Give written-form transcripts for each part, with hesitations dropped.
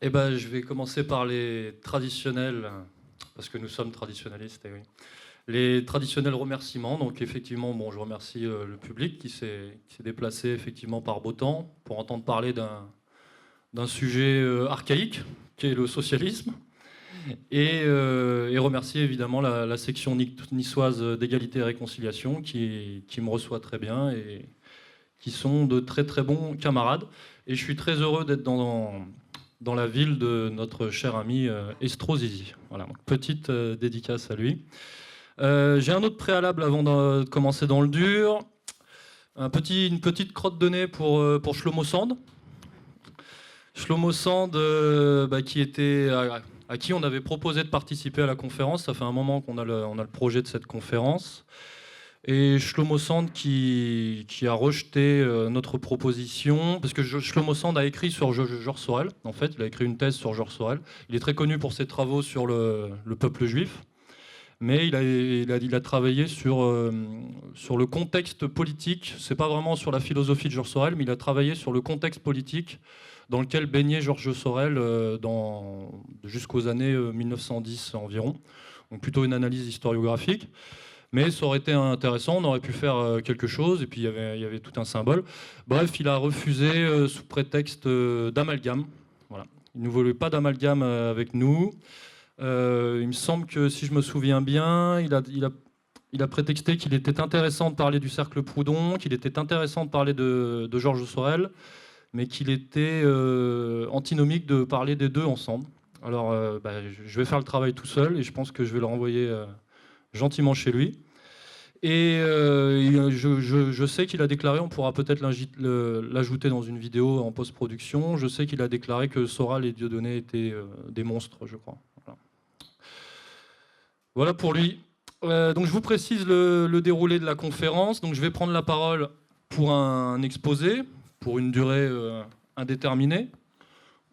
Eh ben, je vais commencer par les traditionnels, parce que nous sommes traditionnalistes, eh oui. Les traditionnels remerciements. Donc effectivement, bon, je remercie le public qui s'est déplacé effectivement par beau temps pour entendre parler d'un sujet archaïque, qui est le socialisme, et remercier évidemment la section niçoise d'égalité et réconciliation qui me reçoit très bien et qui sont de très très bons camarades. Et je suis très heureux d'être dans la ville de notre cher ami Estrozizi. Voilà, donc, petite dédicace à lui. J'ai un autre préalable avant de commencer dans le dur. Une petite crotte de nez pour Shlomo Sand. Shlomo Sand, à qui on avait proposé de participer à la conférence. Ça fait un moment qu'on a le projet de cette conférence. Et Shlomo Sand qui a rejeté notre proposition, parce que Shlomo Sand a écrit sur Georges Sorel, en fait, il a écrit une thèse sur Georges Sorel. Il est très connu pour ses travaux sur le peuple juif, mais il a travaillé sur le contexte politique, c'est pas vraiment sur la philosophie de Georges Sorel, mais il a travaillé sur le contexte politique dans lequel baignait Georges Sorel jusqu'aux années 1910 environ, donc plutôt une analyse historiographique. Mais ça aurait été intéressant, on aurait pu faire quelque chose, et puis il y avait tout un symbole. Bref, il a refusé sous prétexte d'amalgame. Voilà. Il ne voulait pas d'amalgame avec nous. Il me semble que, si je me souviens bien, il a prétexté qu'il était intéressant de parler du cercle Proudhon, qu'il était intéressant de parler de Georges Sorel, mais qu'il était antinomique de parler des deux ensemble. Alors, je vais faire le travail tout seul, et je pense que je vais le renvoyer gentiment chez lui. Et je sais qu'il a déclaré, on pourra peut-être l'ajouter dans une vidéo en post-production, je sais qu'il a déclaré que Soral et Dieudonné étaient des monstres, je crois. Voilà pour lui. Donc je vous précise le déroulé de la conférence. Donc je vais prendre la parole pour un exposé, pour une durée indéterminée.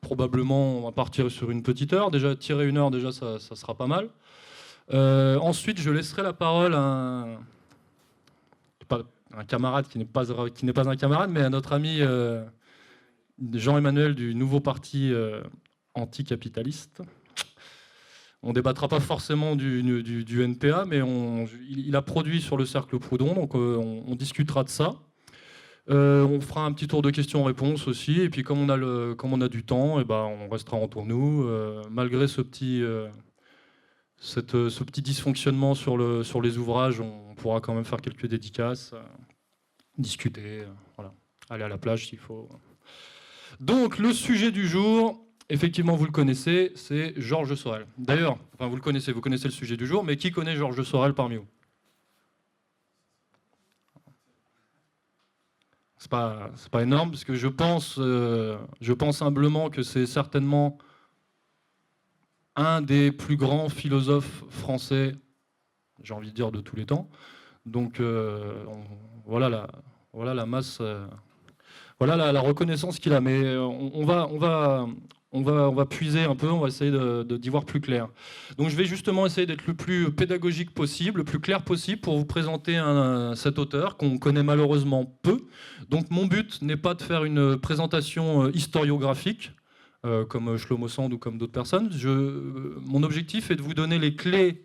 Probablement, on va partir sur une petite heure. Déjà, tirer une heure, déjà, ça sera pas mal. Ensuite, je laisserai la parole à un camarade qui n'est pas un camarade, mais à notre ami Jean-Emmanuel du nouveau parti anticapitaliste. On ne débattra pas forcément du NPA, mais il a produit sur le cercle Proudhon, donc on discutera de ça. On fera un petit tour de questions-réponses aussi, et puis comme on a du temps, on restera entre nous, malgré ce petit dysfonctionnement sur les ouvrages, on pourra quand même faire quelques dédicaces, discuter, voilà. Aller à la plage s'il faut. Donc le sujet du jour, effectivement vous le connaissez, c'est Georges Sorel. D'ailleurs, enfin vous connaissez le sujet du jour, mais qui connaît Georges Sorel parmi vous? C'est pas énorme, parce que je pense humblement que c'est certainement un des plus grands philosophes français, j'ai envie de dire, de tous les temps. Donc voilà la masse, voilà la reconnaissance qu'il a. Mais on va puiser un peu, on va essayer d'y voir plus clair. Donc je vais justement essayer d'être le plus pédagogique possible, le plus clair possible pour vous présenter cet auteur qu'on connaît malheureusement peu. Donc mon but n'est pas de faire une présentation historiographique, comme Shlomo Sand ou comme d'autres personnes. Mon objectif est de vous donner les clés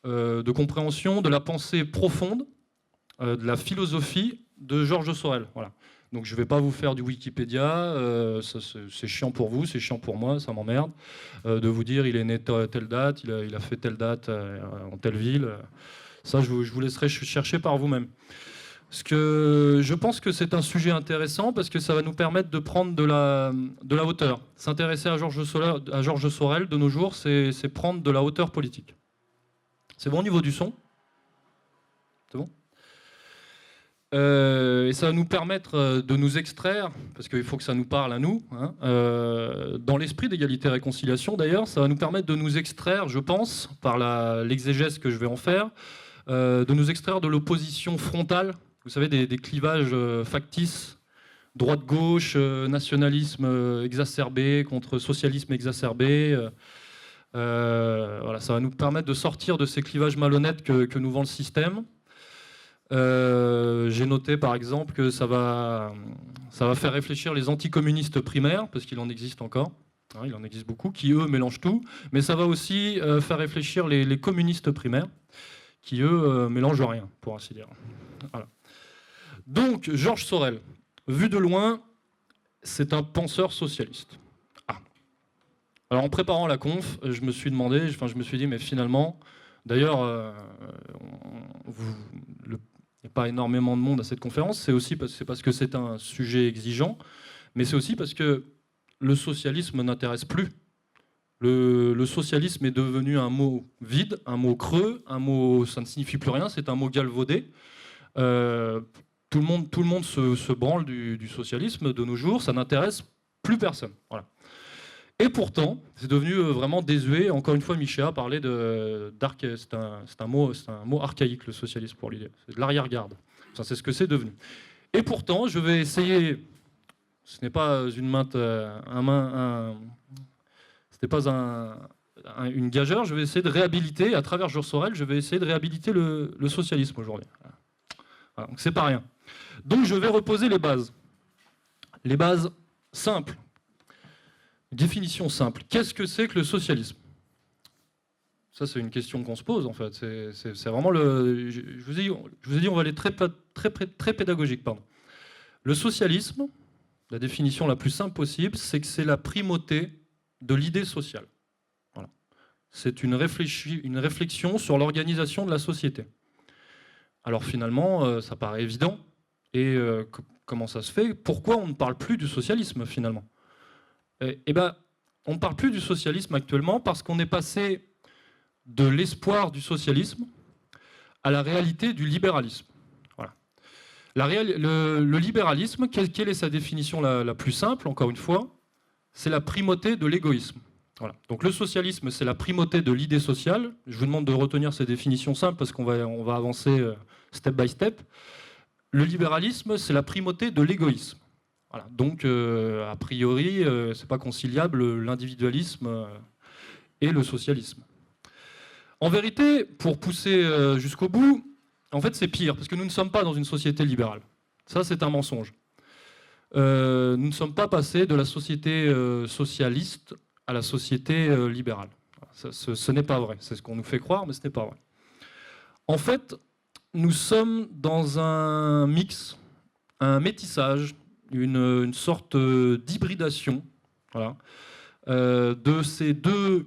de compréhension de la pensée profonde, de la philosophie de Georges Sorel. Voilà. Donc je ne vais pas vous faire du Wikipédia, c'est chiant pour vous, c'est chiant pour moi, ça m'emmerde, de vous dire il est né telle date, il a fait telle date en telle ville. Ça, je vous laisserai chercher par vous-même. Parce que je pense que c'est un sujet intéressant, parce que ça va nous permettre de prendre de la hauteur. S'intéresser à Georges Sorel de nos jours, c'est prendre de la hauteur politique. C'est bon au niveau du son? C'est bon? Et ça va nous permettre de nous extraire, parce qu'il faut que ça nous parle à nous, hein, dans l'esprit d'égalité et réconciliation d'ailleurs, ça va nous permettre de nous extraire, je pense, par l'exégèse que je vais en faire, de nous extraire de l'opposition frontale, vous savez, des clivages factices, droite-gauche, nationalisme exacerbé contre socialisme exacerbé. Voilà, ça va nous permettre de sortir de ces clivages malhonnêtes que nous vend le système. J'ai noté par exemple que ça va faire réfléchir les anticommunistes primaires, parce qu'il en existe encore. hein, il en existe beaucoup, qui eux mélangent tout, mais ça va aussi faire réfléchir les communistes primaires, qui eux mélangent rien, pour ainsi dire. Voilà. Donc, Georges Sorel, vu de loin, c'est un penseur socialiste. Ah. Alors, en préparant la conf, je me suis dit, mais finalement, d'ailleurs, il n'y a pas énormément de monde à cette conférence, c'est parce que c'est un sujet exigeant, mais c'est aussi parce que le socialisme n'intéresse plus. Le socialisme est devenu un mot vide, un mot creux, un mot, ça ne signifie plus rien, c'est un mot galvaudé. Tout le monde se branle du socialisme de nos jours, ça n'intéresse plus personne. Voilà. Et pourtant, c'est devenu vraiment désuet. Encore une fois, Michel a parlé c'est un mot archaïque, le socialisme, pour l'idée. C'est de l'arrière-garde. Enfin, c'est ce que c'est devenu. Et pourtant, je vais essayer, ce n'est pas une gageure, je vais essayer de réhabiliter, à travers Georges Sorel, je vais essayer de réhabiliter le socialisme aujourd'hui. Voilà, donc c'est pas rien. Donc je vais reposer les bases. Les bases simples. Définition simple. Qu'est-ce que c'est que le socialisme? Ça, c'est une question qu'on se pose, en fait. C'est vraiment le... Je vous ai dit, on va aller très pédagogique. Pardon. Le socialisme, la définition la plus simple possible, c'est que c'est la primauté de l'idée sociale. Voilà. C'est une réflexion sur l'organisation de la société. Alors finalement, ça paraît évident. Et comment ça se fait? Pourquoi on ne parle plus du socialisme, finalement? Eh bien, on ne parle plus du socialisme actuellement parce qu'on est passé de l'espoir du socialisme à la réalité du libéralisme. Voilà. Le libéralisme, quelle est sa définition la plus simple, encore une fois? C'est la primauté de l'égoïsme. Voilà. Donc le socialisme, c'est la primauté de l'idée sociale. Je vous demande de retenir ces définitions simples parce qu'on va avancer step by step. Le libéralisme, c'est la primauté de l'égoïsme. Voilà. Donc, a priori, c'est pas conciliable l'individualisme et le socialisme. En vérité, pour pousser jusqu'au bout, en fait, c'est pire, parce que nous ne sommes pas dans une société libérale. Ça, c'est un mensonge. Nous ne sommes pas passés de la société socialiste à la société libérale. Ce n'est pas vrai. C'est ce qu'on nous fait croire, mais ce n'est pas vrai. En fait, nous sommes dans un mix, un métissage, une sorte d'hybridation, voilà, de ces deux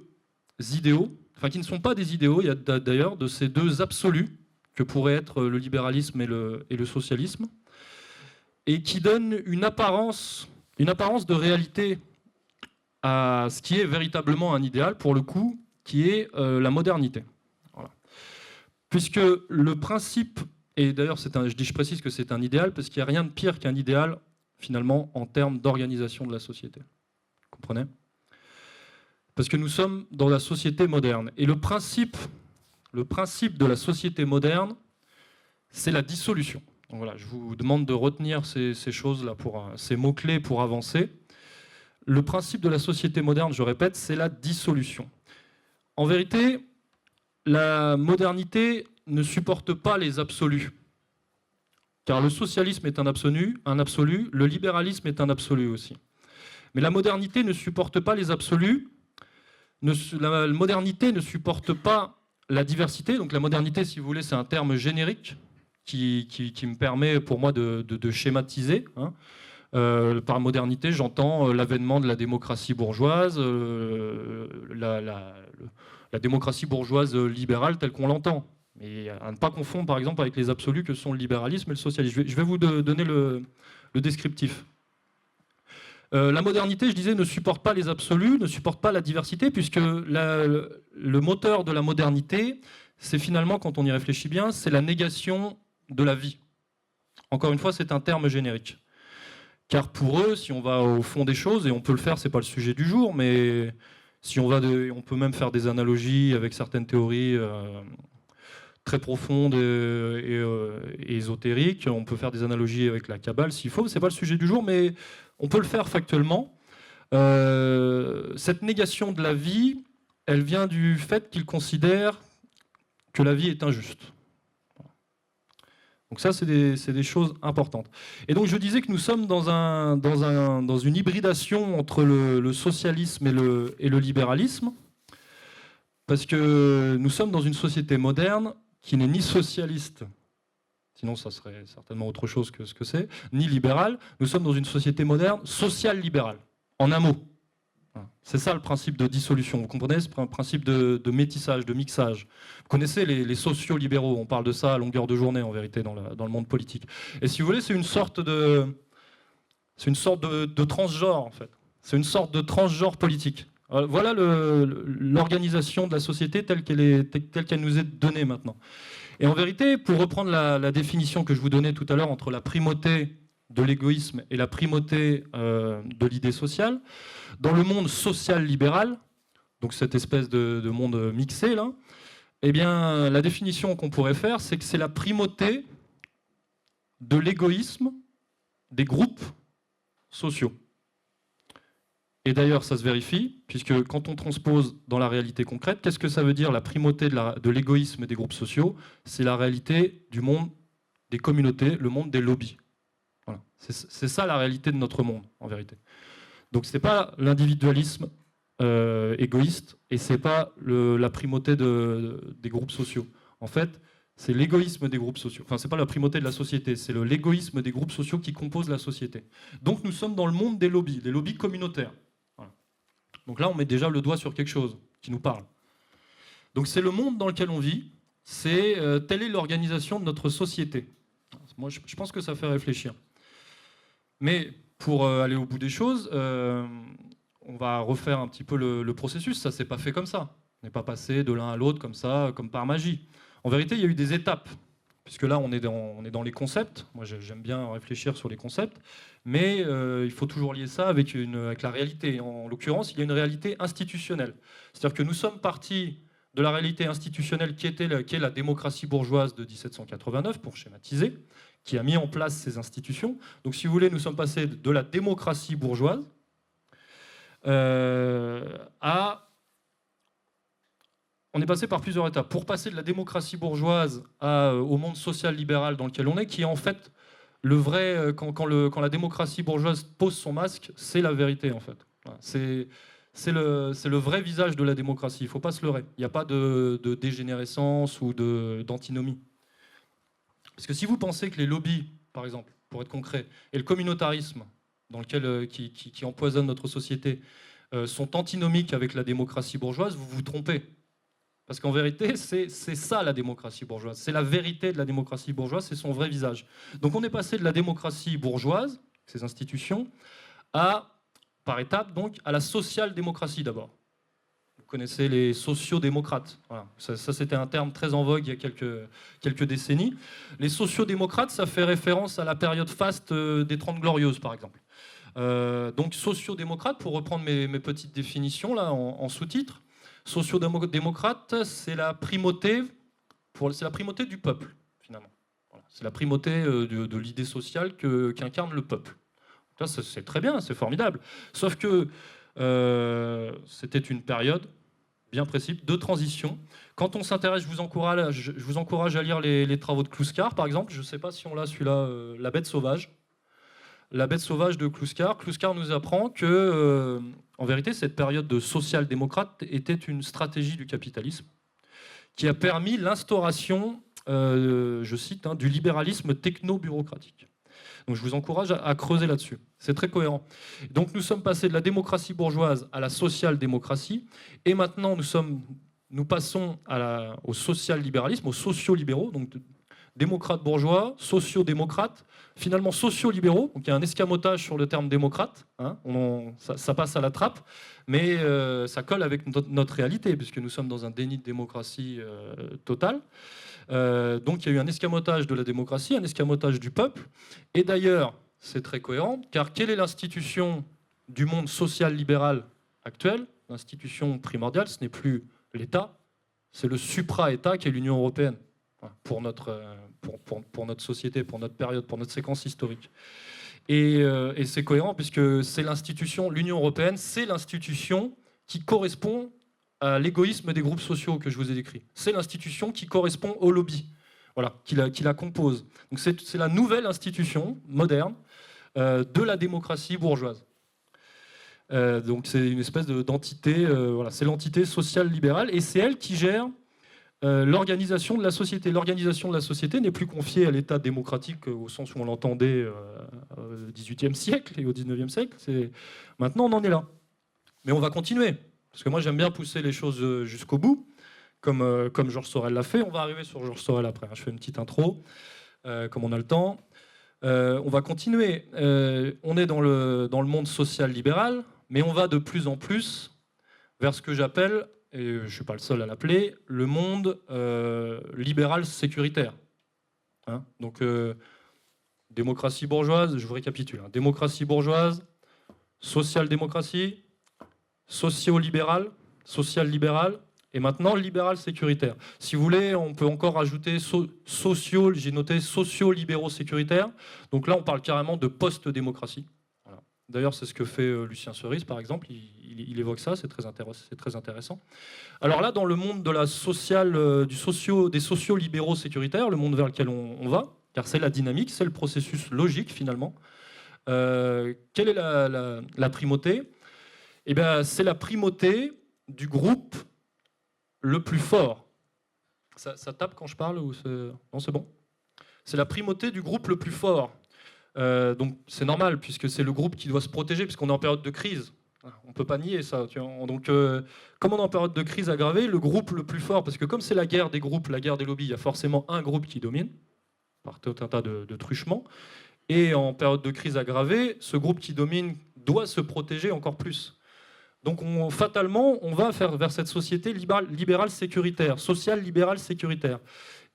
idéaux, enfin qui ne sont pas des idéaux, il y a d'ailleurs de ces deux absolus que pourraient être le libéralisme et le socialisme, et qui donnent une apparence de réalité à ce qui est véritablement un idéal, pour le coup, qui est la modernité. Voilà. Puisque le principe, et d'ailleurs je précise que c'est un idéal, parce qu'il n'y a rien de pire qu'un idéal, finalement, en termes d'organisation de la société. Vous comprenez? Parce que nous sommes dans la société moderne. Et le principe de la société moderne, c'est la dissolution. Donc voilà, je vous demande de retenir ces choses-là, ces mots-clés pour avancer. Le principe de la société moderne, je répète, c'est la dissolution. En vérité, la modernité ne supporte pas les absolus. Car le socialisme est un absolu, le libéralisme est un absolu aussi. Mais la modernité ne supporte pas les absolus, la modernité ne supporte pas la diversité. Donc la modernité, si vous voulez, c'est un terme générique qui me permet pour moi de schématiser. Hein. Par modernité, j'entends l'avènement de la démocratie bourgeoise, la démocratie bourgeoise libérale telle qu'on l'entend. Mais à ne pas confondre, par exemple, avec les absolus que sont le libéralisme et le socialisme. Je vais vous donner le descriptif. La modernité, je disais, ne supporte pas les absolus, ne supporte pas la diversité, puisque le moteur de la modernité, c'est finalement, quand on y réfléchit bien, c'est la négation de la vie. Encore une fois, c'est un terme générique. Car pour eux, si on va au fond des choses, et on peut le faire, c'est pas le sujet du jour, mais si on peut même faire des analogies avec certaines théories très profondes et ésotériques. On peut faire des analogies avec la Kabbale s'il faut. Ce n'est pas le sujet du jour, mais on peut le faire factuellement. Cette négation de la vie, elle vient du fait qu'ils considèrent que la vie est injuste. Donc ça, c'est des choses importantes. Et donc je disais que nous sommes dans une hybridation entre le socialisme et le libéralisme, parce que nous sommes dans une société moderne qui n'est ni socialiste, sinon ça serait certainement autre chose que ce que c'est, ni libérale. Nous sommes dans une société moderne social-libérale, en un mot. C'est ça le principe de dissolution. Vous comprenez ce principe de métissage, de mixage. Vous connaissez les sociaux-libéraux, on parle de ça à longueur de journée en vérité dans le monde politique. Et si vous voulez, c'est une sorte de transgenre en fait. C'est une sorte de transgenre politique. Voilà l'organisation de la société telle qu'elle nous est donnée maintenant. Et en vérité, pour reprendre la définition que je vous donnais tout à l'heure entre la primauté de l'égoïsme et la primauté de l'idée sociale, dans le monde social-libéral, donc cette espèce de monde mixé, là, eh bien, la définition qu'on pourrait faire, c'est que c'est la primauté de l'égoïsme des groupes sociaux. Et d'ailleurs, ça se vérifie, puisque quand on transpose dans la réalité concrète, qu'est-ce que ça veut dire la primauté de l'égoïsme des groupes sociaux? C'est la réalité du monde des communautés, le monde des lobbies. Voilà. C'est ça la réalité de notre monde, en vérité. Donc ce n'est pas l'individualisme égoïste et ce n'est pas la primauté des groupes sociaux. En fait, c'est l'égoïsme des groupes sociaux. Enfin, ce n'est pas la primauté de la société, c'est l'égoïsme des groupes sociaux qui composent la société. Donc nous sommes dans le monde des lobbies communautaires. Voilà. Donc là, on met déjà le doigt sur quelque chose qui nous parle. Donc c'est le monde dans lequel on vit, telle est l'organisation de notre société. Moi, je pense que ça fait réfléchir. Mais pour aller au bout des choses, on va refaire un petit peu le processus. Ça ne s'est pas fait comme ça. On n'est pas passé de l'un à l'autre comme ça, comme par magie. En vérité, il y a eu des étapes, puisque là, on est dans les concepts. Moi, j'aime bien réfléchir sur les concepts, mais il faut toujours lier ça avec la réalité. En l'occurrence, il y a une réalité institutionnelle. C'est-à-dire que nous sommes partis de la réalité institutionnelle qui est la démocratie bourgeoise de 1789, pour schématiser, qui a mis en place ces institutions. Donc, si vous voulez, nous sommes passés de la démocratie bourgeoise On est passé par plusieurs étapes. Pour passer de la démocratie bourgeoise au monde social-libéral dans lequel on est, qui est en fait le vrai... Quand la démocratie bourgeoise pose son masque, c'est la vérité, en fait. C'est le vrai visage de la démocratie. Il ne faut pas se leurrer. Il n'y a pas de dégénérescence ou d'antinomie. Parce que si vous pensez que les lobbies, par exemple, pour être concret, et le communautarisme qui empoisonne notre société sont antinomiques avec la démocratie bourgeoise, vous vous trompez. Parce qu'en vérité, c'est ça la démocratie bourgeoise. C'est la vérité de la démocratie bourgeoise, c'est son vrai visage. Donc on est passé de la démocratie bourgeoise, ces institutions, par étapes, donc, à la social-démocratie d'abord. Vous connaissez les sociodémocrates. Voilà. Ça c'était un terme très en vogue il y a quelques décennies. Les sociodémocrates, ça fait référence à la période faste des 30 Glorieuses, par exemple. Donc sociodémocrate, pour reprendre mes petites définitions là, en sous-titres, sociodémocrate, c'est la primauté du peuple, finalement. Voilà. C'est la primauté de l'idée sociale qu'incarne le peuple. Ça, c'est très bien, c'est formidable. Sauf que c'était une période bien précise de transition. Quand on s'intéresse, je vous encourage à lire les travaux de Kluskar, par exemple. Je ne sais pas si on l'a celui-là, La bête sauvage. La bête sauvage de Kluskar. Kluskar nous apprend que, en vérité, cette période de social-démocrate était une stratégie du capitalisme qui a permis l'instauration, je cite, du libéralisme techno-bureaucratique. Donc je vous encourage à creuser là-dessus. C'est très cohérent. Donc nous sommes passés de la démocratie bourgeoise à la social-démocratie, et maintenant nous passons au social-libéralisme, aux sociaux-libéraux, donc démocrates bourgeois, sociaux-démocrates, finalement sociaux-libéraux. Donc il y a un escamotage sur le terme démocrate, hein, ça passe à la trappe, mais ça colle avec notre réalité, puisque nous sommes dans un déni de démocratie total. Donc il y a eu un escamotage de la démocratie, un escamotage du peuple. Et d'ailleurs, c'est très cohérent, car quelle est l'institution du monde social-libéral actuel? L'institution primordiale, ce n'est plus l'État, c'est le supra-État qui est l'Union européenne, pour notre société, pour notre période, pour notre séquence historique. Et c'est cohérent, puisque c'est l'institution, l'Union européenne, c'est l'institution qui correspond à l'égoïsme des groupes sociaux que je vous ai décrit. C'est l'institution qui correspond au lobby. voilà, qui la compose. Donc c'est la nouvelle institution moderne de la démocratie bourgeoise. Donc c'est une espèce d'entité, voilà, c'est l'entité sociale libérale, et c'est elle qui gère l'organisation de la société. L'organisation de la société n'est plus confiée à l'État démocratique au sens où on l'entendait au XVIIIe siècle et au XIXe siècle. Maintenant, on en est là. Mais on va continuer, parce que moi, j'aime bien pousser les choses jusqu'au bout, comme Georges Sorel l'a fait. On va arriver sur Georges Sorel après. Je fais une petite intro, comme on a le temps. On va continuer. On est dans le monde social libéral, mais on va de plus en plus vers ce que j'appelle, et je ne suis pas le seul à l'appeler, le monde libéral sécuritaire. Hein, donc, démocratie bourgeoise, je vous récapitule. Hein, démocratie bourgeoise, social-démocratie, socio-libéral, social-libéral, et maintenant libéral sécuritaire. Si vous voulez, on peut encore ajouter j'ai noté socio-libéraux sécuritaire. Donc là, on parle carrément de post-démocratie. Voilà. D'ailleurs, c'est ce que fait Lucien Cerise, par exemple. Il évoque ça, c'est très intéressant. Alors là, dans le monde de la des socio-libéraux sécuritaires, le monde vers lequel on va, car c'est la dynamique, c'est le processus logique finalement. Quelle est la primauté ? Eh bien, c'est la primauté du groupe le plus fort. Ça tape quand je parle ou non, c'est bon. C'est la primauté du groupe le plus fort. Donc c'est normal, puisque c'est le groupe qui doit se protéger, puisqu'on est en période de crise. On ne peut pas nier ça. Donc, comme on est en période de crise aggravée, le groupe le plus fort, parce que comme c'est la guerre des groupes, la guerre des lobbies, il y a forcément un groupe qui domine, par tout un tas de truchements. Et en période de crise aggravée, ce groupe qui domine doit se protéger encore plus. Donc fatalement, on va vers cette société libérale sécuritaire, sociale libérale sécuritaire.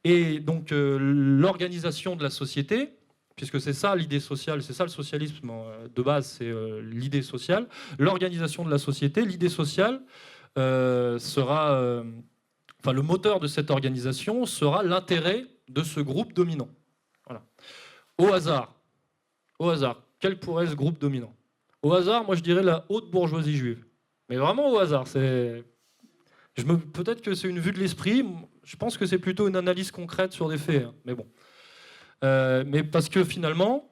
Et donc l'organisation de la société, puisque c'est ça l'idée sociale, c'est ça le socialisme de base, c'est l'idée sociale. L'organisation de la société, l'idée sociale sera, enfin le moteur de cette organisation sera l'intérêt de ce groupe dominant. Voilà. Au hasard, quel pourrait être ce groupe dominant ? Au hasard, moi je dirais la haute bourgeoisie juive. Mais vraiment au hasard. Peut-être que c'est une vue de l'esprit. Je pense que c'est plutôt une analyse concrète sur des faits. Hein. Mais bon. Mais parce que finalement,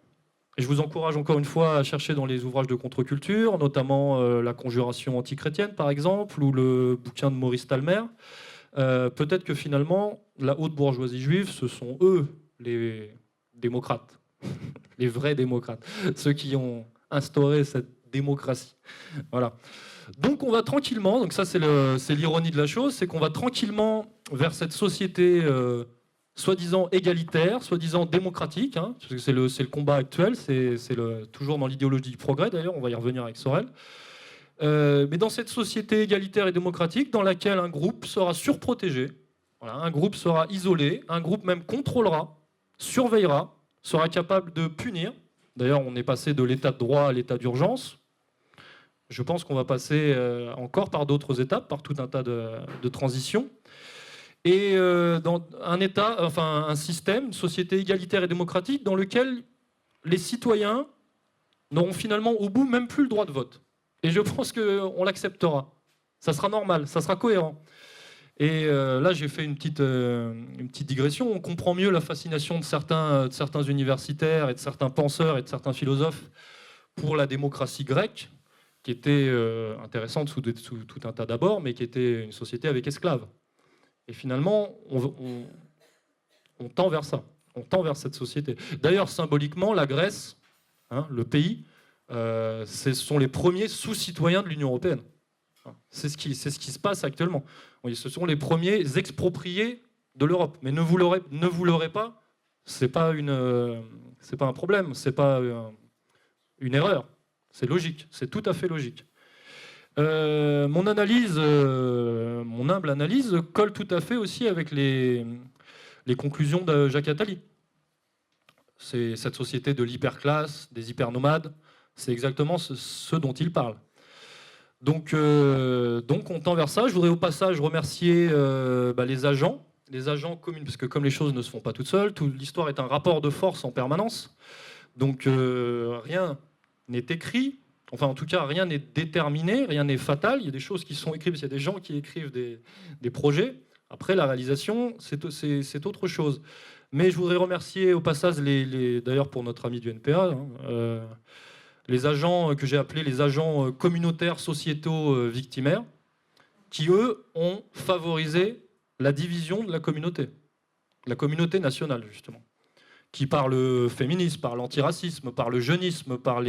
et je vous encourage encore une fois à chercher dans les ouvrages de contre-culture, notamment La Conjuration antichrétienne, par exemple, ou le bouquin de Maurice Talmer, peut-être que finalement, la haute bourgeoisie juive, ce sont eux les démocrates, les vrais démocrates, ceux qui ont instauré cette démocratie. Voilà. Donc on va tranquillement, donc ça c'est l'ironie de la chose, c'est qu'on va tranquillement vers cette société soi-disant égalitaire, soi-disant démocratique, hein, parce que c'est le combat actuel, c'est toujours dans l'idéologie du progrès d'ailleurs, on va y revenir avec Sorel. Mais dans cette société égalitaire et démocratique, dans laquelle un groupe sera surprotégé, voilà, un groupe sera isolé, un groupe même contrôlera, surveillera, sera capable de punir. D'ailleurs, on est passé de l'état de droit à l'état d'urgence. Je pense qu'on va passer encore par d'autres étapes, par tout un tas de transitions. Et dans un système, une société égalitaire et démocratique, dans lequel les citoyens n'auront finalement au bout même plus le droit de vote. Et je pense qu'on l'acceptera. Ça sera normal, ça sera cohérent. Et là, j'ai fait une petite digression. On comprend mieux la fascination de certains universitaires et de certains penseurs et de certains philosophes pour la démocratie grecque, qui était intéressante sous tout un tas d'abords, mais qui était une société avec esclaves. Et finalement, on tend vers ça. On tend vers cette société. D'ailleurs, symboliquement, la Grèce, hein, le pays, ce sont les premiers sous-citoyens de l'Union européenne. C'est ce qui se passe actuellement. Ce sont les premiers expropriés de l'Europe. Mais ne vous l'aurez pas, c'est pas un problème, c'est pas une erreur. C'est logique, c'est tout à fait logique. Mon humble analyse colle tout à fait aussi avec les conclusions de Jacques Attali. C'est cette société de l'hyperclasse, des hypernomades, c'est exactement ce dont il parle. Donc on tend vers ça. Je voudrais au passage remercier les agents communs, parce que comme les choses ne se font pas toutes seules, l'histoire est un rapport de force en permanence. Donc rien n'est écrit, enfin en tout cas rien n'est déterminé, rien n'est fatal. Il y a des choses qui sont écrites, il y a des gens qui écrivent des projets. Après la réalisation, c'est autre chose. Mais je voudrais remercier au passage, d'ailleurs pour notre ami du NPA, les agents que j'ai appelés les agents communautaires sociétaux victimaires, qui eux ont favorisé la division de la communauté nationale justement, qui par le féminisme, par l'antiracisme, par le jeunisme, par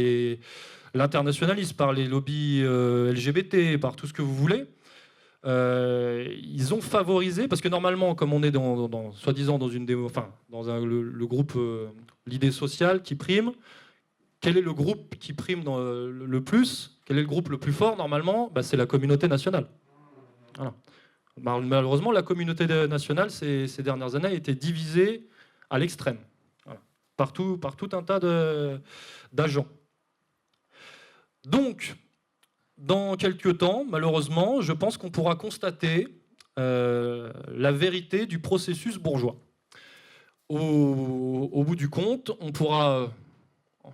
l'internationalisme, par les lobbies LGBT, par tout ce que vous voulez, ils ont favorisé, parce que normalement, comme on est soi-disant dans une le groupe l'idée sociale qui prime, quel est le groupe qui prime le plus? Quel est le groupe le plus fort normalement? C'est la communauté nationale. Voilà. Malheureusement, la communauté nationale ces dernières années a été divisée à l'extrême, voilà, par tout un tas d'agents. Donc, dans quelques temps, malheureusement, je pense qu'on pourra constater la vérité du processus bourgeois. Au bout du compte,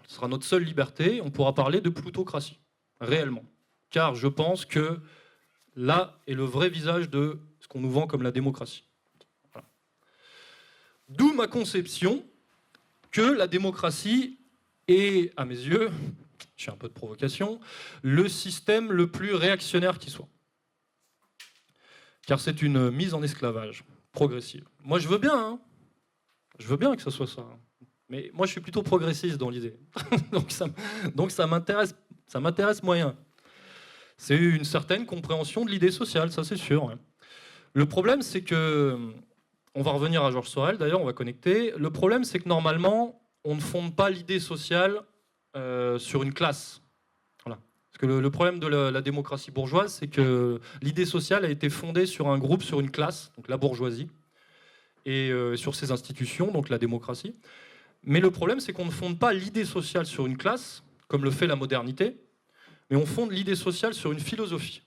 ce sera notre seule liberté, on pourra parler de plutocratie, réellement. Car je pense que là est le vrai visage de ce qu'on nous vend comme la démocratie. Voilà. D'où ma conception que la démocratie est, à mes yeux, j'ai un peu de provocation, le système le plus réactionnaire qui soit. Car c'est une mise en esclavage progressive. Moi, je veux bien, hein. Je veux bien que ce soit ça. Mais moi, je suis plutôt progressiste dans l'idée. donc ça m'intéresse moyen. C'est une certaine compréhension de l'idée sociale, ça c'est sûr. Ouais. Le problème, c'est que... On va revenir à Georges Sorel, d'ailleurs, on va connecter. Le problème, c'est que normalement, on ne fonde pas l'idée sociale sur une classe. Voilà. Parce que le problème de la démocratie bourgeoise, c'est que l'idée sociale a été fondée sur un groupe, sur une classe, donc la bourgeoisie, et sur ses institutions, donc la démocratie. Mais le problème, c'est qu'on ne fonde pas l'idée sociale sur une classe, comme le fait la modernité, mais on fonde l'idée sociale sur une philosophie.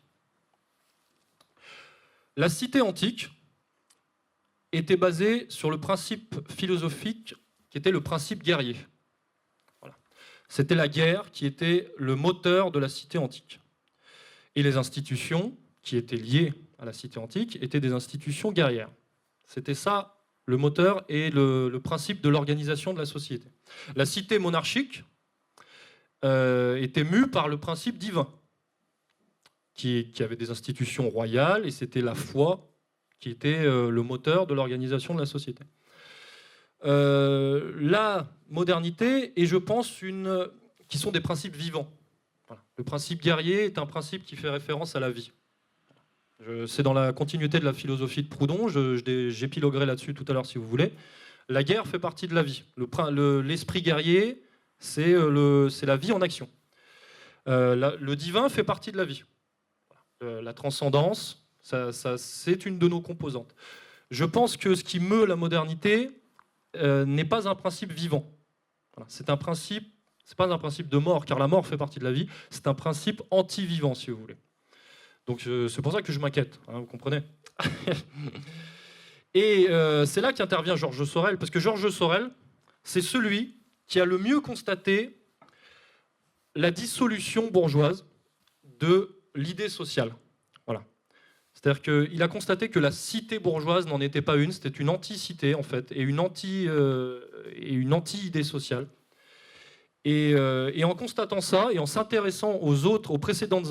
La cité antique était basée sur le principe philosophique qui était le principe guerrier. Voilà. C'était la guerre qui était le moteur de la cité antique. Et les institutions qui étaient liées à la cité antique étaient des institutions guerrières. C'était ça le moteur et le principe de l'organisation de la société. La cité monarchique était mue par le principe divin, qui avait des institutions royales, et c'était la foi qui était le moteur de l'organisation de la société. La modernité est, je pense, qui sont des principes vivants. Voilà. Le principe guerrier est un principe qui fait référence à la vie. C'est dans la continuité de la philosophie de Proudhon, j'épiloguerai là-dessus tout à l'heure si vous voulez. La guerre fait partie de la vie. L'esprit guerrier, c'est la vie en action. Le divin fait partie de la vie. La transcendance, c'est une de nos composantes. Je pense que ce qui meut la modernité n'est pas un principe vivant. Voilà. C'est pas un principe de mort, car la mort fait partie de la vie. C'est un principe anti-vivant, si vous voulez. Donc c'est pour ça que je m'inquiète, hein, vous comprenez. Et c'est là qu'intervient Georges Sorel, parce que Georges Sorel, c'est celui qui a le mieux constaté la dissolution bourgeoise de l'idée sociale. Voilà. C'est-à-dire qu'il a constaté que la cité bourgeoise n'en était pas une, c'était une anti-cité en fait, et une anti-idée sociale. Et en constatant ça, et en s'intéressant aux précédentes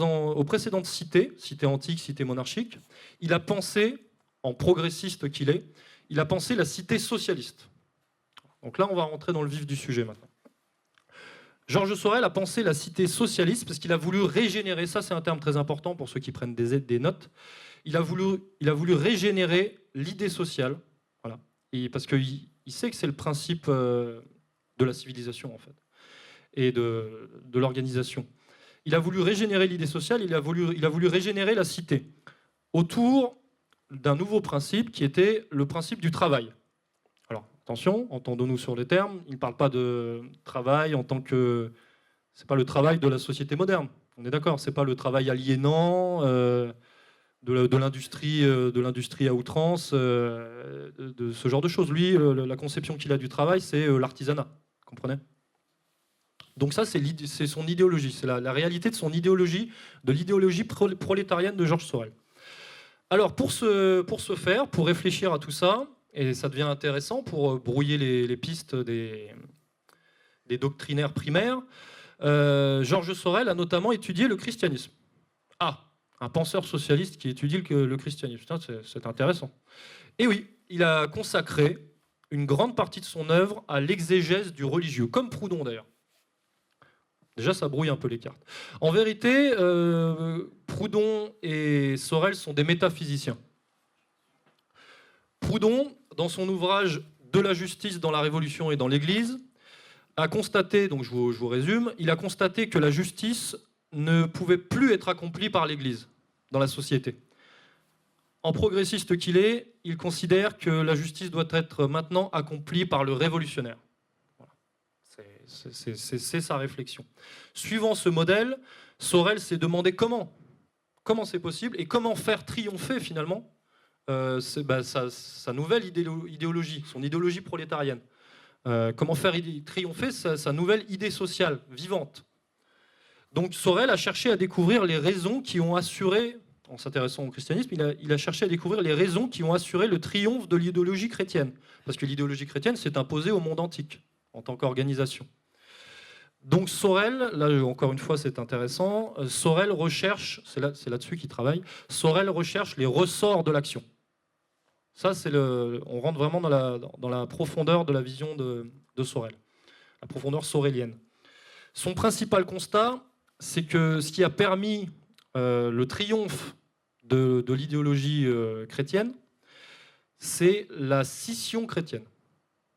cités antiques, cités monarchiques, il a pensé, en progressiste qu'il est, il a pensé la cité socialiste. Donc là, on va rentrer dans le vif du sujet maintenant. Georges Sorel a pensé la cité socialiste parce qu'il a voulu régénérer, ça c'est un terme très important pour ceux qui prennent des notes, il a voulu régénérer l'idée sociale, voilà. Et parce qu'il sait que c'est le principe de la civilisation en fait, et de l'organisation. Il a voulu régénérer l'idée sociale, il a voulu régénérer la cité, autour d'un nouveau principe qui était le principe du travail. Alors, attention, entendons-nous sur les termes, il ne parle pas de travail en tant que... C'est pas le travail de la société moderne, on est d'accord, c'est pas le travail aliénant de l'industrie à outrance, de ce genre de choses. Lui, la conception qu'il a du travail, c'est l'artisanat, vous comprenez ? Donc ça, c'est son idéologie, c'est la réalité de son idéologie, de l'idéologie prolétarienne de Georges Sorel. Alors, pour réfléchir à tout ça, et ça devient intéressant pour brouiller les pistes des doctrinaires primaires. Georges Sorel a notamment étudié le christianisme. Ah, un penseur socialiste qui étudie le christianisme. C'est intéressant. Et oui, il a consacré une grande partie de son œuvre à l'exégèse du religieux, comme Proudhon d'ailleurs. Déjà, ça brouille un peu les cartes. En vérité, Proudhon et Sorel sont des métaphysiciens. Proudhon, dans son ouvrage « De la justice dans la Révolution et dans l'Église », a constaté, donc je vous résume, il a constaté que la justice ne pouvait plus être accomplie par l'Église dans la société. En progressiste qu'il est, il considère que la justice doit être maintenant accomplie par le révolutionnaire. Voilà. C'est sa réflexion. Suivant ce modèle, Sorel s'est demandé comment c'est possible et comment faire triompher finalement sa nouvelle idéologie, son idéologie prolétarienne. Comment faire triompher sa nouvelle idée sociale, vivante. Donc Sorel a cherché à découvrir les raisons qui ont assuré, en s'intéressant au christianisme, il a cherché à découvrir les raisons qui ont assuré le triomphe de l'idéologie chrétienne. Parce que l'idéologie chrétienne s'est imposée au monde antique, en tant qu'organisation. Donc Sorel, là encore une fois c'est intéressant, Sorel recherche, c'est là-dessus qu'il travaille, Sorel recherche les ressorts de l'action. Ça, on rentre vraiment dans la profondeur de la vision de Sorel, la profondeur sorélienne. Son principal constat, c'est que ce qui a permis le triomphe de l'idéologie chrétienne, c'est la scission chrétienne,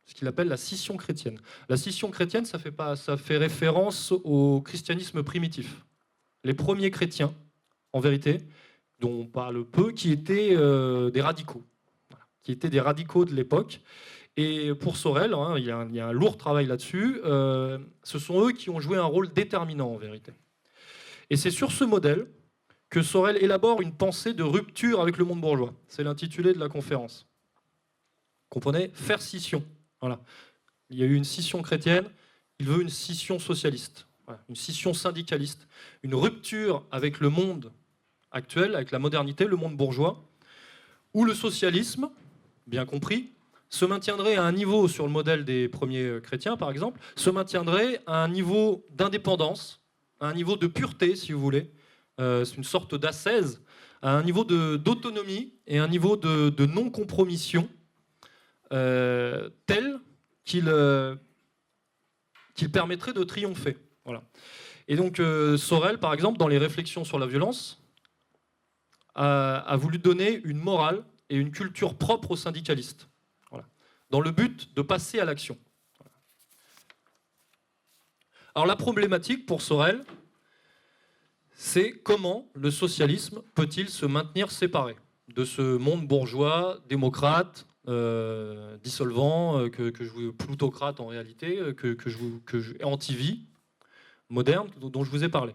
ce qu'il appelle la scission chrétienne. La scission chrétienne, ça fait référence au christianisme primitif. Les premiers chrétiens, en vérité, dont on parle peu, qui étaient des radicaux. Qui étaient des radicaux de l'époque. Et pour Sorel, il y a un lourd travail là-dessus, ce sont eux qui ont joué un rôle déterminant en vérité. Et c'est sur ce modèle que Sorel élabore une pensée de rupture avec le monde bourgeois. C'est l'intitulé de la conférence. Comprenez ? Faire scission. Voilà. Il y a eu une scission chrétienne, il veut une scission socialiste, voilà. Une scission syndicaliste, une rupture avec le monde actuel, avec la modernité, le monde bourgeois, où le socialisme, bien compris, se maintiendrait à un niveau, sur le modèle des premiers chrétiens par exemple, se maintiendrait à un niveau d'indépendance, à un niveau de pureté si vous voulez, c'est une sorte d'ascèse, à un niveau d'autonomie et un niveau de non-compromission tel qu'il permettrait de triompher. Voilà. Et donc Sorel par exemple, dans les réflexions sur la violence, a voulu donner une morale et une culture propre aux syndicalistes, voilà, dans le but de passer à l'action. Alors la problématique pour Sorel, c'est comment le socialisme peut-il se maintenir séparé de ce monde bourgeois, démocrate, dissolvant, plutocrate en réalité, anti-vie, moderne, dont je vous ai parlé.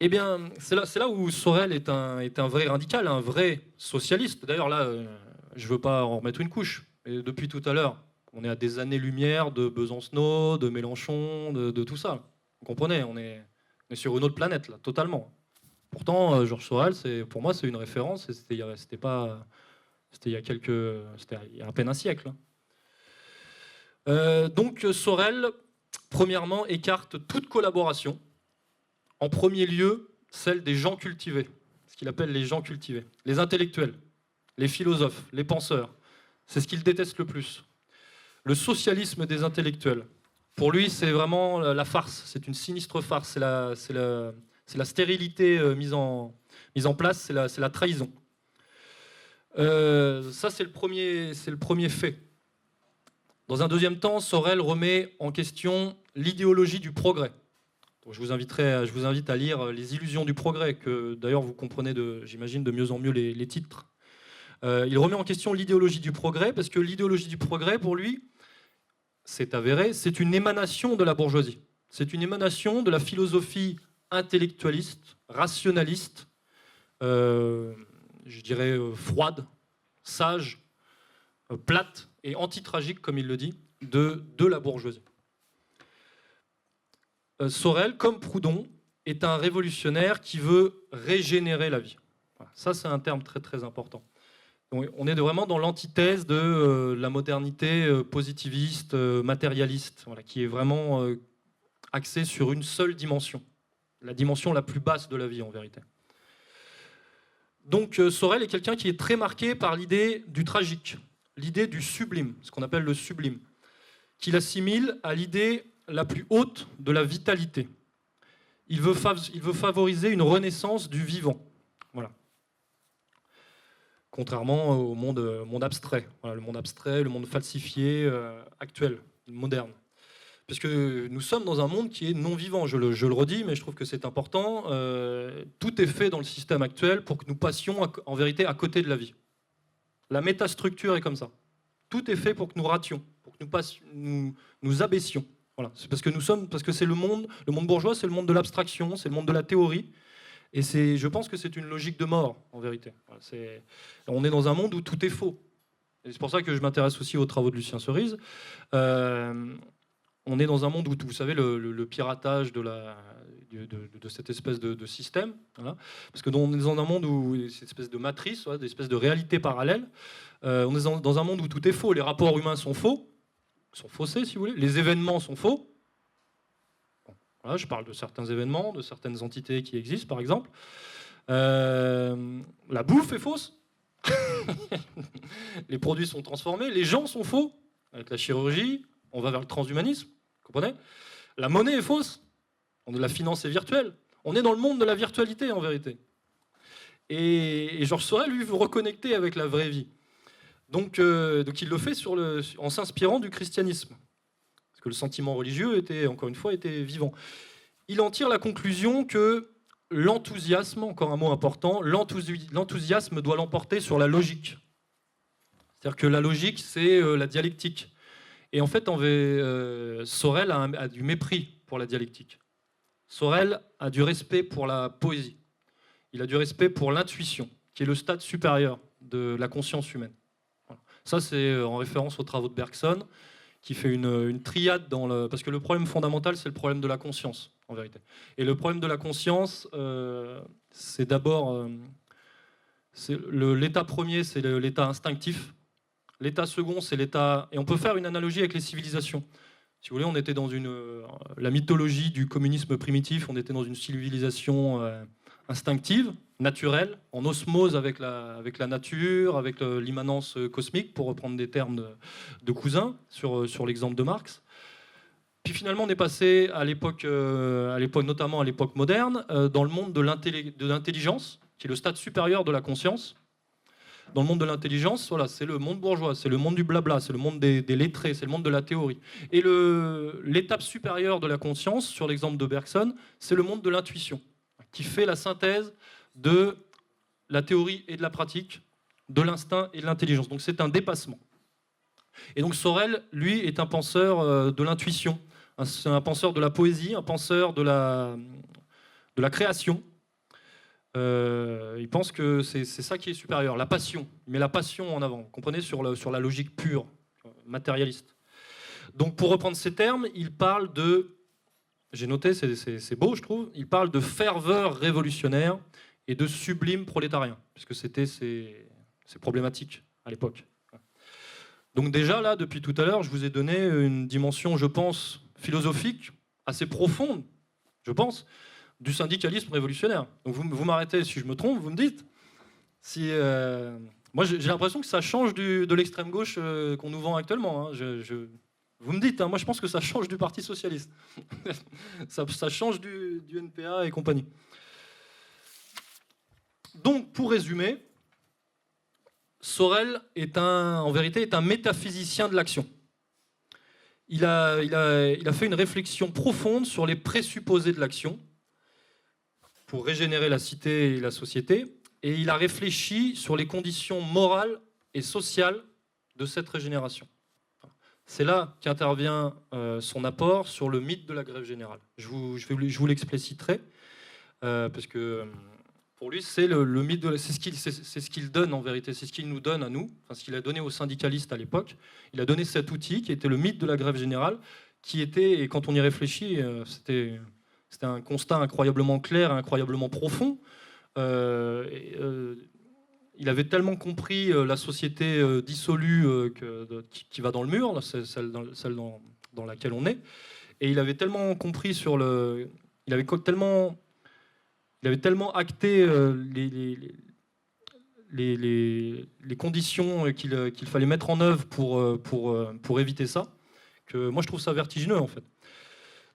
Eh bien, c'est là où Sorel est un vrai radical, un vrai socialiste. D'ailleurs, là, je ne veux pas en remettre une couche. Mais depuis tout à l'heure, on est à des années-lumière de Besancenot, de Mélenchon, de tout ça. Vous comprenez, on est sur une autre planète, là, totalement. Pourtant, Georges Sorel, pour moi, c'est une référence. C'était il y a à peine un siècle. Donc, Sorel, premièrement, écarte toute collaboration. En premier lieu, celle des gens cultivés, ce qu'il appelle les gens cultivés, les intellectuels, les philosophes, les penseurs. C'est ce qu'il déteste le plus. Le socialisme des intellectuels. Pour lui, c'est vraiment la farce, c'est une sinistre farce, c'est la stérilité mise en place, c'est la trahison. Ça, c'est le premier fait. Dans un deuxième temps, Sorel remet en question l'idéologie du progrès. Donc je vous invite à lire Les illusions du progrès, que d'ailleurs vous comprenez, j'imagine, de mieux en mieux les titres. Il remet en question l'idéologie du progrès, parce que l'idéologie du progrès, pour lui, c'est avéré, c'est une émanation de la bourgeoisie. C'est une émanation de la philosophie intellectualiste, rationaliste, je dirais froide, sage, plate et antitragique, comme il le dit, de la bourgeoisie. Sorel, comme Proudhon, est un révolutionnaire qui veut régénérer la vie. Voilà. Ça, c'est un terme très très important. On est vraiment dans l'antithèse de la modernité positiviste, matérialiste, voilà, qui est vraiment axée sur une seule dimension, la dimension la plus basse de la vie en vérité. Donc Sorel est quelqu'un qui est très marqué par l'idée du tragique, l'idée du sublime, ce qu'on appelle le sublime, qu'il assimile à l'idée la plus haute de la vitalité. Il veut favoriser une renaissance du vivant. Voilà. Contrairement au monde abstrait. Voilà, le monde abstrait, le monde falsifié, actuel, moderne. Parce que nous sommes dans un monde qui est non-vivant, je le redis, mais je trouve que c'est important. Tout est fait dans le système actuel pour que nous passions en vérité à côté de la vie. La métastructure est comme ça. Tout est fait pour que nous rations, pour que nous abaissions. Voilà. C'est parce que c'est le monde bourgeois, c'est le monde de l'abstraction, c'est le monde de la théorie. Et je pense que c'est une logique de mort, en vérité. Voilà, on est dans un monde où tout est faux. Et c'est pour ça que je m'intéresse aussi aux travaux de Lucien Cerise. On est dans un monde où, vous savez, le piratage de cette espèce de système. Voilà. Parce que on est dans un monde où c'est une espèce de matrice, voilà, des espèces de réalités parallèles. On est dans un monde où tout est faux. Les rapports humains sont faux, sont faussés, si vous voulez. Les événements sont faux. Voilà, je parle de certains événements, de certaines entités qui existent, par exemple. La bouffe est fausse. Les produits sont transformés. Les gens sont faux. Avec la chirurgie, on va vers le transhumanisme. Vous comprenez ? La monnaie est fausse. La finance est virtuelle. On est dans le monde de la virtualité, en vérité. Et Georges Sorel, lui, veut reconnecter avec la vraie vie. Donc il le fait en s'inspirant du christianisme. Parce que le sentiment religieux encore une fois, était vivant. Il en tire la conclusion que l'enthousiasme, encore un mot important, l'enthousiasme doit l'emporter sur la logique. C'est-à-dire que la logique, c'est la dialectique. Et en fait, Sorel a du mépris pour la dialectique. Sorel a du respect pour la poésie. Il a du respect pour l'intuition, qui est le stade supérieur de la conscience humaine. Voilà. Ça, c'est en référence aux travaux de Bergson, qui fait une triade parce que le problème fondamental, c'est le problème de la conscience, en vérité. Et le problème de la conscience, c'est d'abord... l'état premier, c'est l'état instinctif. L'état second, c'est l'état... Et on peut faire une analogie avec les civilisations. Si vous voulez, on était dans la mythologie du communisme primitif, on était dans une civilisation instinctive, naturelle, en osmose avec la nature, avec l'immanence cosmique, pour reprendre des termes de Cousin, sur l'exemple de Marx. Puis finalement, on est passé à l'époque, notamment à l'époque moderne, dans le monde de l'intelligence, qui est le stade supérieur de la conscience. Dans le monde de l'intelligence, voilà, c'est le monde bourgeois, c'est le monde du blabla, c'est le monde des lettrés, c'est le monde de la théorie. Et l'étape supérieure de la conscience, sur l'exemple de Bergson, c'est le monde de l'intuition, qui fait la synthèse de la théorie et de la pratique, de l'instinct et de l'intelligence. Donc c'est un dépassement. Et donc Sorel, lui, est un penseur de l'intuition, un penseur de la poésie, un penseur de la création. Il pense que c'est ça qui est supérieur, la passion. Il met la passion en avant, vous comprenez, sur la logique pure, matérialiste. Donc pour reprendre ces termes, il parle de, j'ai noté, c'est beau je trouve, il parle de ferveur révolutionnaire et de sublime prolétarien, puisque c'est problématique à l'époque. Donc déjà là, depuis tout à l'heure, je vous ai donné une dimension, je pense, philosophique, assez profonde, je pense, du syndicalisme révolutionnaire. Donc vous m'arrêtez si je me trompe, vous me dites. Moi j'ai l'impression que ça change de l'extrême gauche qu'on nous vend actuellement. Hein. Vous me dites, hein, moi je pense que ça change du Parti Socialiste. ça change du NPA et compagnie. Donc pour résumer, Sorel en vérité est un métaphysicien de l'action. Il a fait une réflexion profonde sur les présupposés de l'action, pour régénérer la cité et la société, et il a réfléchi sur les conditions morales et sociales de cette régénération. C'est là qu'intervient son apport sur le mythe de la grève générale. Je vous l'expliciterai, parce que pour lui, c'est le mythe c'est ce qu'il donne en vérité, c'est ce qu'il nous donne à nous, enfin, ce qu'il a donné aux syndicalistes à l'époque. Il a donné cet outil qui était le mythe de la grève générale, qui était, et quand on y réfléchit, c'était un constat incroyablement clair, incroyablement profond. il avait tellement compris la société dissolue qui va dans le mur, là, celle dans laquelle on est, et il avait tellement compris sur le... Il avait tellement acté les conditions qu'il fallait mettre en œuvre pour éviter ça, que moi je trouve ça vertigineux en fait.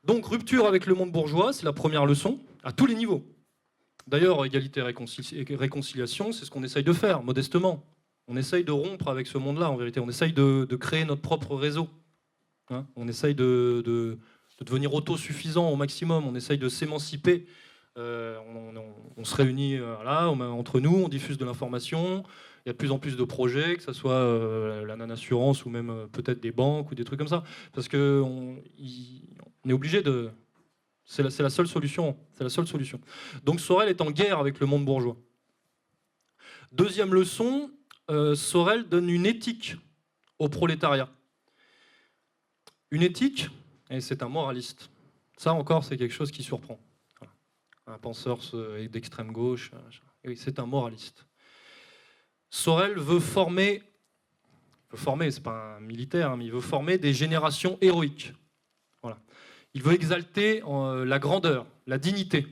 Donc rupture avec le monde bourgeois, c'est la première leçon, à tous les niveaux. D'ailleurs, égalité et réconciliation, c'est ce qu'on essaye de faire, modestement. On essaye de rompre avec ce monde-là, en vérité. On essaye de créer notre propre réseau. Hein, on essaye de devenir autosuffisant au maximum. On essaye de s'émanciper. On se réunit là, entre nous, on diffuse de l'information. Il y a de plus en plus de projets, que ce soit la non-assurance ou même peut-être des banques ou des trucs comme ça. Parce qu'on est obligé de... C'est la seule solution. C'est la seule solution. Donc Sorel est en guerre avec le monde bourgeois. Deuxième leçon, Sorel donne une éthique au prolétariat. Une éthique, et c'est un moraliste. Ça encore, c'est quelque chose qui surprend. Voilà. Un penseur d'extrême gauche, oui, c'est un moraliste. Sorel veut former, c'est pas un militaire, mais il veut former des générations héroïques. Voilà. Il veut exalter la grandeur, la dignité.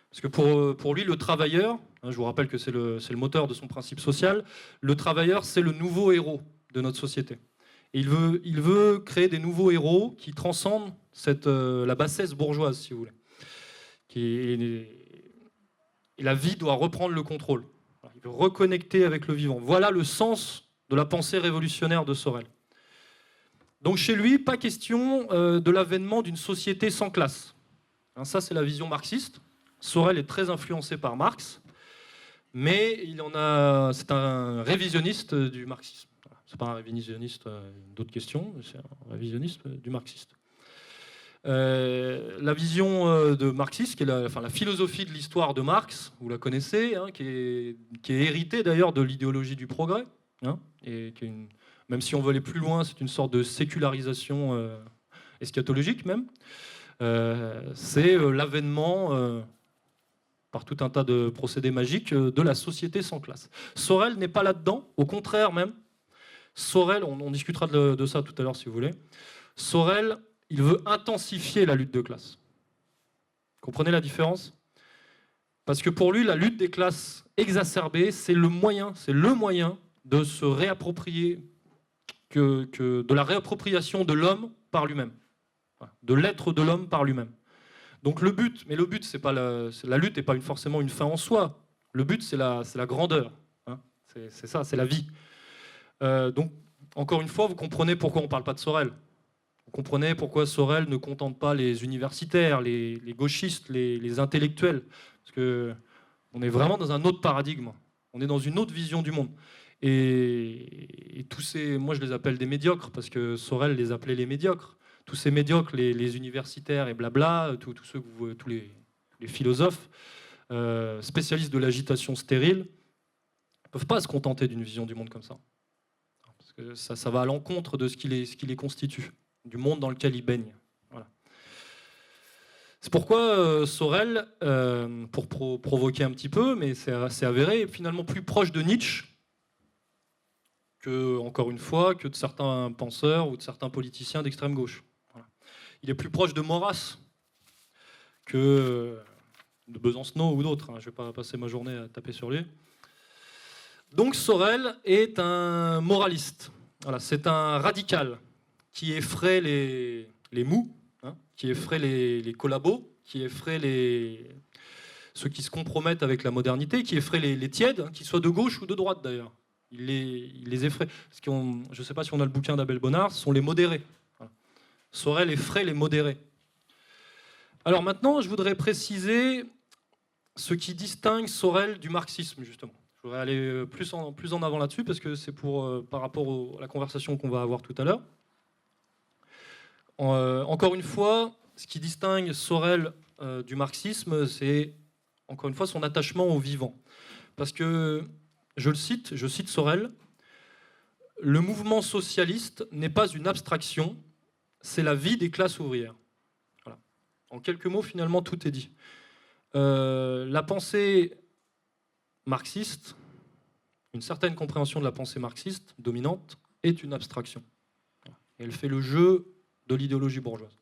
Parce que pour lui, le travailleur, je vous rappelle que c'est le moteur de son principe social, le travailleur, c'est le nouveau héros de notre société. Et il veut créer des nouveaux héros qui transcendent la bassesse bourgeoise, si vous voulez. Et la vie doit reprendre le contrôle. Il veut reconnecter avec le vivant. Voilà le sens de la pensée révolutionnaire de Sorel. Donc chez lui, pas question de l'avènement d'une société sans classe. Hein, ça, c'est la vision marxiste. Sorel est très influencé par Marx, mais c'est un révisionniste du marxisme. C'est pas un révisionniste d'autres questions, c'est un révisionniste du marxiste. La vision de marxiste, qui est la philosophie de l'histoire de Marx, vous la connaissez, hein, qui est héritée d'ailleurs de l'idéologie du progrès, hein, et qui est même si on veut aller plus loin, c'est une sorte de sécularisation eschatologique même. C'est l'avènement, par tout un tas de procédés magiques, de la société sans classe. Sorel n'est pas là-dedans, au contraire même. Sorel, on discutera de ça tout à l'heure si vous voulez. Sorel, il veut intensifier la lutte de classe. Comprenez la différence ? Parce que pour lui, la lutte des classes exacerbée, c'est le moyen de se réapproprier de la réappropriation de l'homme par lui-même, de l'être de l'homme par lui-même. Donc le but, c'est pas la lutte n'est pas forcément une fin en soi. Le but, c'est la grandeur. Hein, c'est ça, c'est la vie. Donc encore une fois, vous comprenez pourquoi on ne parle pas de Sorel. Vous comprenez pourquoi Sorel ne contente pas les universitaires, les gauchistes, les intellectuels, parce que on est vraiment dans un autre paradigme. On est dans une autre vision du monde. Et tous moi je les appelle des médiocres, parce que Sorel les appelait les médiocres. Tous ces médiocres, les universitaires et blabla, tous les philosophes, spécialistes de l'agitation stérile, ne peuvent pas se contenter d'une vision du monde comme ça. Parce que ça va à l'encontre de ce qui les constitue, du monde dans lequel ils baignent. Voilà. C'est pourquoi Sorel, pour provoquer un petit peu, mais c'est avéré, est finalement plus proche de Nietzsche encore une fois, que de certains penseurs ou de certains politiciens d'extrême gauche. Voilà. Il est plus proche de Maurras que de Besancenot ou d'autres. Je ne vais pas passer ma journée à taper sur lui. Donc Sorel est un moraliste. Voilà, c'est un radical qui effraie les mous, hein, qui effraie les collabos, qui effraie ceux qui se compromettent avec la modernité, qui effraie les tièdes, hein, qu'ils soient de gauche ou de droite d'ailleurs. Il les effraie. Je ne sais pas si on a le bouquin d'Abel Bonnard, ce sont les modérés. Voilà. Sorel effraie les modérés. Alors maintenant, je voudrais préciser ce qui distingue Sorel du marxisme, justement. Je voudrais aller plus en avant là-dessus, parce que c'est par rapport à la conversation qu'on va avoir tout à l'heure. Encore une fois, ce qui distingue Sorel du marxisme, c'est, encore une fois, son attachement au vivant. Parce que, je cite Sorel, « Le mouvement socialiste n'est pas une abstraction, c'est la vie des classes ouvrières. » Voilà. En quelques mots, finalement, tout est dit. La pensée marxiste une certaine compréhension de la pensée marxiste dominante est une abstraction. Et elle fait le jeu de l'idéologie bourgeoise.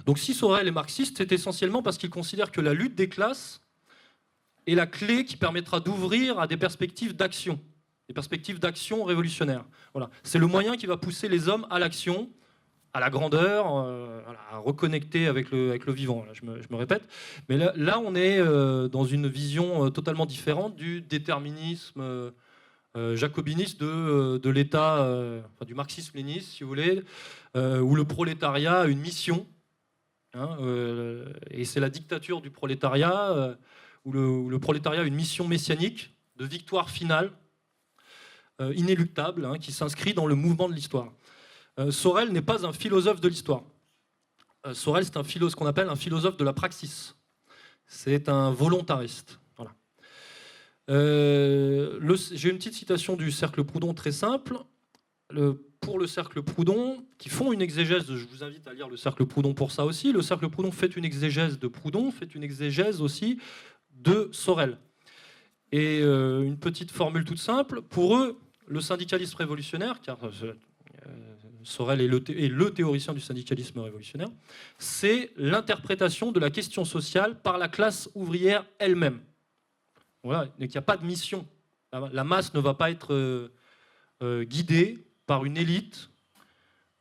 Donc si Sorel est marxiste, c'est essentiellement parce qu'il considère que la lutte des classes est la clé qui permettra d'ouvrir à des perspectives d'action révolutionnaire. Voilà. C'est le moyen qui va pousser les hommes à l'action, à la grandeur, à reconnecter avec le vivant. Là, je me répète. Mais là on est dans une vision totalement différente du déterminisme jacobiniste de l'État, du marxisme-léninisme, si vous voulez, où le prolétariat a une mission, hein, et c'est la dictature du prolétariat, où le prolétariat a une mission messianique de victoire finale, inéluctable, hein, qui s'inscrit dans le mouvement de l'histoire. Sorel n'est pas un philosophe de l'histoire. Sorel, c'est ce qu'on appelle un philosophe de la praxis. C'est un volontariste. Voilà. J'ai une petite citation du Cercle Proudhon très simple. Pour le Cercle Proudhon, qui font une exégèse, je vous invite à lire le Cercle Proudhon pour ça aussi, le Cercle Proudhon fait une exégèse de Proudhon, fait une exégèse aussi de Sorel. Et une petite formule toute simple, pour eux, le syndicalisme révolutionnaire, car Sorel est le théoricien du syndicalisme révolutionnaire, c'est l'interprétation de la question sociale par la classe ouvrière elle-même. Voilà, donc il n'y a pas de mission. La masse ne va pas être guidée par une élite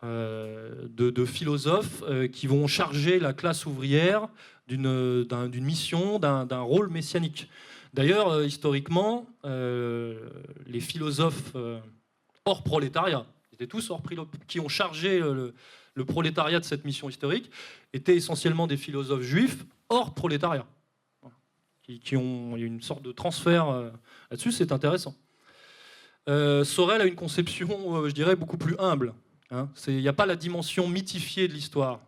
de philosophes qui vont charger la classe ouvrière d'une mission, d'un rôle messianique. D'ailleurs, historiquement, les philosophes hors prolétariat, étaient tous qui ont chargé le prolétariat de cette mission historique, étaient essentiellement des philosophes juifs hors prolétariat. Il y a une sorte de transfert là-dessus, c'est intéressant. Sorel a une conception, je dirais, beaucoup plus humble. Hein. Il n'y a pas la dimension mythifiée de l'histoire.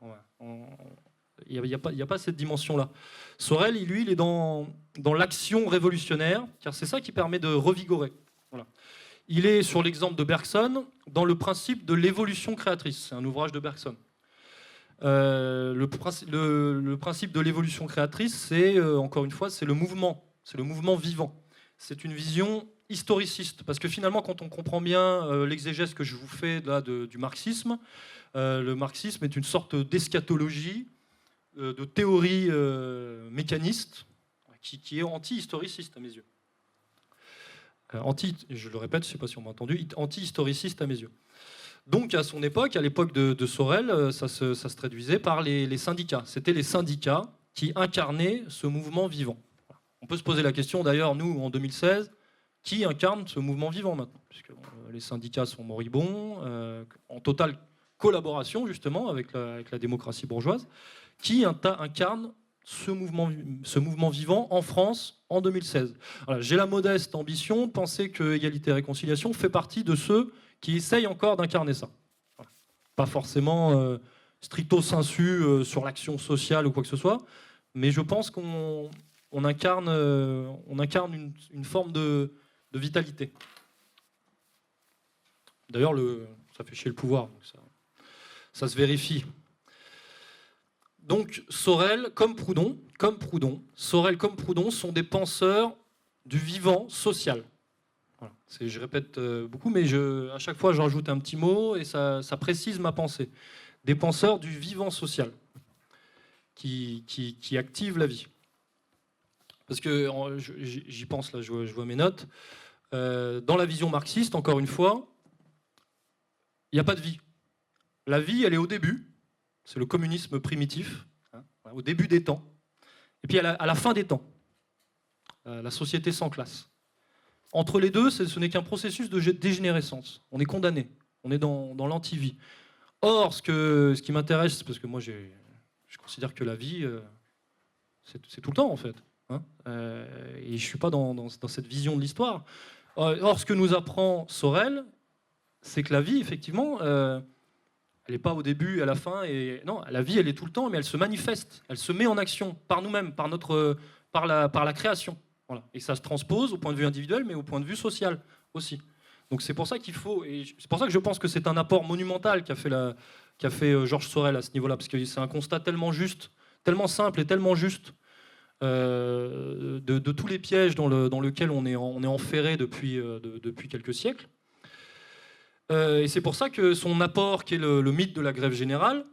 Il n'y a pas cette dimension-là. Sorel, lui, il est dans l'action révolutionnaire, car c'est ça qui permet de revigorer. Voilà. Il est, sur l'exemple de Bergson, dans le principe de l'évolution créatrice. C'est un ouvrage de Bergson. Le principe de l'évolution créatrice, c'est, encore une fois, c'est le mouvement vivant. C'est une vision historiciste, parce que finalement, quand on comprend bien l'exégèse que je vous fais là, du marxisme, le marxisme est une sorte d'eschatologie, de théorie mécaniste, qui est anti-historiciste à mes yeux. Je le répète, je ne sais pas si on m'a entendu, anti-historiciste à mes yeux. Donc à son époque, à l'époque de Sorel, ça se traduisait par les syndicats. C'était les syndicats qui incarnaient ce mouvement vivant. On peut se poser la question d'ailleurs, nous, en 2016, qui incarne ce mouvement vivant maintenant, puisque les syndicats sont moribonds, en totale collaboration justement avec la démocratie bourgeoise, qui incarne ce mouvement vivant en France en 2016. Voilà, j'ai la modeste ambition de penser que Égalité et Réconciliation fait partie de ceux qui essayent encore d'incarner ça. Voilà. Pas forcément stricto sensu sur l'action sociale ou quoi que ce soit, mais je pense qu'on incarne une forme de vitalité. D'ailleurs, ça fait chier le pouvoir, donc ça se vérifie. Donc Sorel comme Proudhon, Sorel comme Proudhon sont des penseurs du vivant social. Voilà. Je répète beaucoup, mais à chaque fois je rajoute un petit mot et ça précise ma pensée. Des penseurs du vivant social qui activent la vie. Parce que j'y pense là, je vois mes notes. Dans la vision marxiste, encore une fois, il n'y a pas de vie. La vie, elle est au début. C'est le communisme primitif, hein, au début des temps. Et puis à la fin des temps, la société sans classe. Entre les deux, ce n'est qu'un processus de dégénérescence. On est condamné, on est dans l'anti-vie. Or, ce qui m'intéresse, parce que moi je considère que la vie, c'est tout le temps en fait. Hein, et je ne suis pas dans cette vision de l'histoire. Or, ce que nous apprend Sorel, c'est que la vie, effectivement, elle n'est pas au début, à la fin. Non, la vie, elle est tout le temps, mais elle se manifeste. Elle se met en action par nous-mêmes, par la création. Voilà. Et ça se transpose au point de vue individuel, mais au point de vue social aussi. Donc c'est pour ça qu'il faut... Et c'est pour ça que je pense que c'est un apport monumental qu'a fait Georges Sorel à ce niveau-là, parce que c'est un constat tellement juste, tellement simple et tellement juste, de tous les pièges dans lesquels on est enferré depuis quelques siècles. Et c'est pour ça que son apport, qui est le mythe de la grève générale,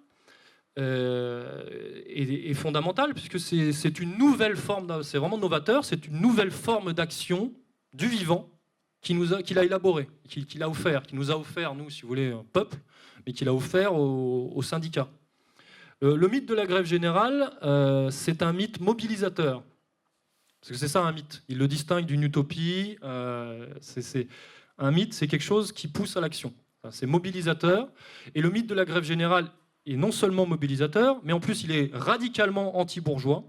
est fondamental, puisque c'est une nouvelle forme, c'est vraiment novateur, c'est une nouvelle forme d'action du vivant qu'il a élaboré, qu'il a offert, qui nous a offert, nous, si vous voulez, un peuple, mais qu'il a offert aux syndicats. Le mythe de la grève générale, c'est un mythe mobilisateur. Parce que c'est ça un mythe. Il le distingue d'une utopie. Un mythe, c'est quelque chose qui pousse à l'action. C'est mobilisateur. Et le mythe de la grève générale est non seulement mobilisateur, mais en plus il est radicalement anti-bourgeois.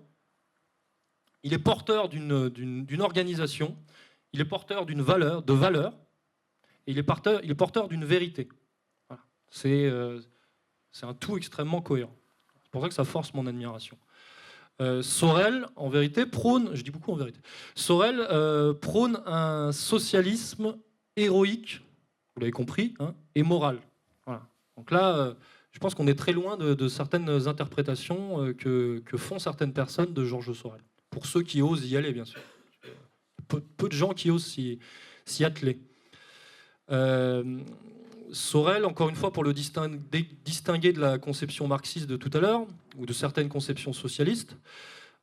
Il est porteur d'une organisation. Il est porteur de valeurs. Et il est porteur d'une vérité. Voilà. C'est un tout extrêmement cohérent. C'est pour ça que ça force mon admiration. Sorel, en vérité, prône, je dis beaucoup en vérité, Sorel prône un socialisme héroïque, vous l'avez compris, hein, et moral. Voilà. Donc là, je pense qu'on est très loin de certaines interprétations que font certaines personnes de Georges Sorel. Pour ceux qui osent y aller, bien sûr. Peu de gens qui osent s'y atteler. Sorel, encore une fois, pour le distinguer de la conception marxiste de tout à l'heure, ou de certaines conceptions socialistes,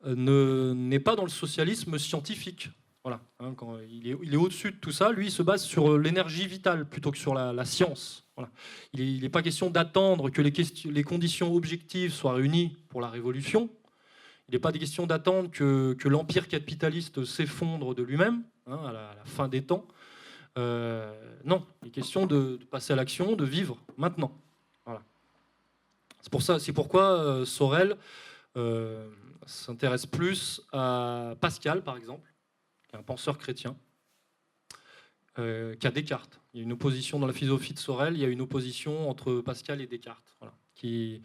n'est pas dans le socialisme scientifique. Voilà, hein, quand il est au-dessus de tout ça. Lui, il se base sur l'énergie vitale plutôt que sur la science. Voilà. Il n'est pas question d'attendre que les conditions objectives soient réunies pour la révolution. Il n'est pas question d'attendre que l'empire capitaliste s'effondre de lui-même, hein, à la fin des temps. Non, il est question de passer à l'action, de vivre maintenant. Voilà. C'est pourquoi Sorel s'intéresse plus à Pascal, par exemple, qui est un penseur chrétien, qu'à Descartes. Il y a une opposition dans la philosophie de Sorel, il y a une opposition entre Pascal et Descartes, voilà, qui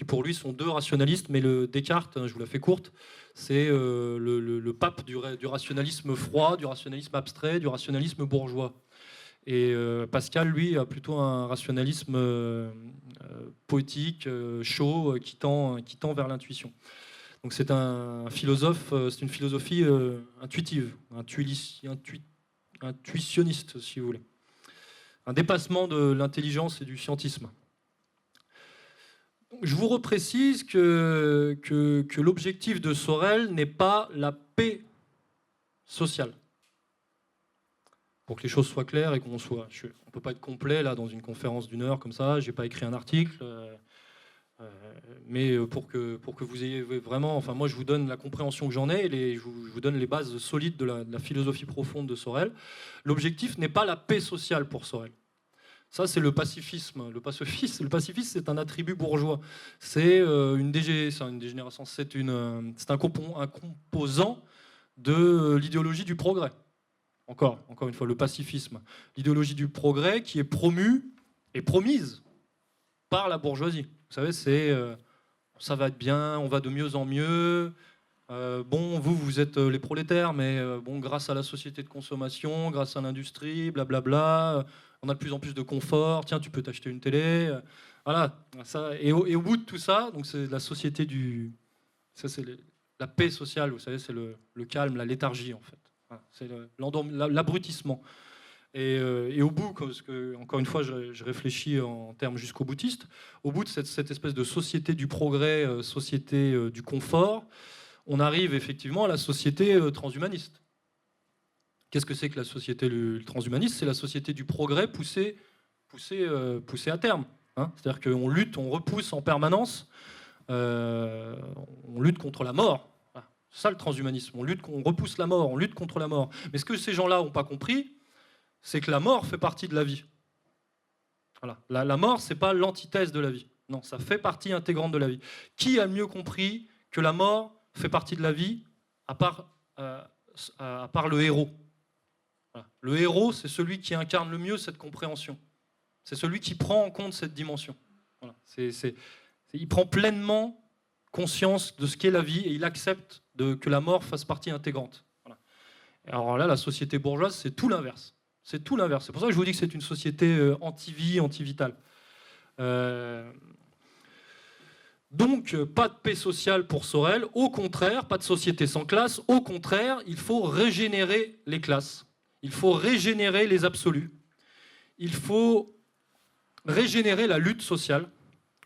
pour lui sont deux rationalistes, mais le Descartes, je vous la fais courte, c'est le pape du rationalisme froid, du rationalisme abstrait, du rationalisme bourgeois. Et Pascal, lui, a plutôt un rationalisme poétique, chaud, qui tend vers l'intuition. Donc c'est un philosophe, c'est une philosophie intuitive, intuitionniste, si vous voulez. Un dépassement de l'intelligence et du scientisme. Je vous reprécise que l'objectif de Sorel n'est pas la paix sociale. Pour que les choses soient claires et qu'on soit... On ne peut pas être complet là, dans une conférence d'une heure comme ça, je n'ai pas écrit un article, mais pour que vous ayez vraiment... Enfin, moi, je vous donne la compréhension que j'en ai, et je vous donne les bases solides de la philosophie profonde de Sorel. L'objectif n'est pas la paix sociale pour Sorel. Ça, c'est le pacifisme. Le pacifisme, c'est un attribut bourgeois. C'est une dégénérescence. C'est un composant de l'idéologie du progrès. Encore une fois, le pacifisme. L'idéologie du progrès qui est promue et promise par la bourgeoisie. Vous savez, ça va être bien, on va de mieux en mieux. Bon, vous êtes les prolétaires, mais bon, grâce à la société de consommation, grâce à l'industrie, blablabla, on a de plus en plus de confort. Tiens, tu peux t'acheter une télé. Voilà. Ça, et au bout de tout ça, donc c'est la société ça, c'est la paix sociale, vous savez, c'est le calme, la léthargie, en fait. Voilà, c'est l'abrutissement. Et au bout, parce que, encore une fois, je réfléchis en termes jusqu'au boutiste, au bout de cette espèce de société du progrès, société du confort, on arrive effectivement à la société transhumaniste. Qu'est-ce que c'est que la société transhumaniste? C'est la société du progrès poussé à terme. Hein, c'est-à-dire qu'on lutte, on repousse en permanence, on lutte contre la mort. Voilà. C'est ça le transhumanisme. On repousse la mort, on lutte contre la mort. Mais ce que ces gens-là n'ont pas compris, c'est que la mort fait partie de la vie. Voilà. La mort, c'est pas l'antithèse de la vie. Non, ça fait partie intégrante de la vie. Qui a mieux compris que la mort fait partie de la vie, à part le héros? Voilà. Le héros, c'est celui qui incarne le mieux cette compréhension. C'est celui qui prend en compte cette dimension. Voilà. Il prend pleinement conscience de ce qu'est la vie et il accepte que la mort fasse partie intégrante. Voilà. Alors là, la société bourgeoise, c'est tout l'inverse. C'est tout l'inverse. C'est pour ça que je vous dis que c'est une société anti-vie, anti-vitale. Donc, pas de paix sociale pour Sorel, au contraire, pas de société sans classe, au contraire, il faut régénérer les classes, il faut régénérer les absolus, il faut régénérer la lutte sociale,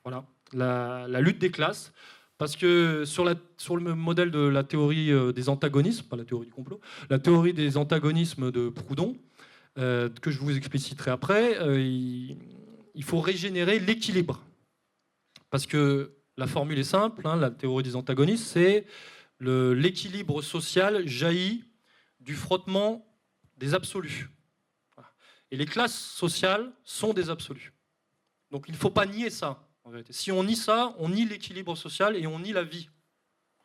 voilà, la lutte des classes, parce que sur le modèle de la théorie des antagonismes, pas la théorie du complot, la théorie des antagonismes de Proudhon, que je vous expliciterai après, il faut régénérer l'équilibre. Parce que la formule est simple, hein, la théorie des antagonismes, c'est l'équilibre social jaillit du frottement des absolus. Et les classes sociales sont des absolus. Donc il ne faut pas nier ça, en vérité. Si on nie ça, on nie l'équilibre social et on nie la vie,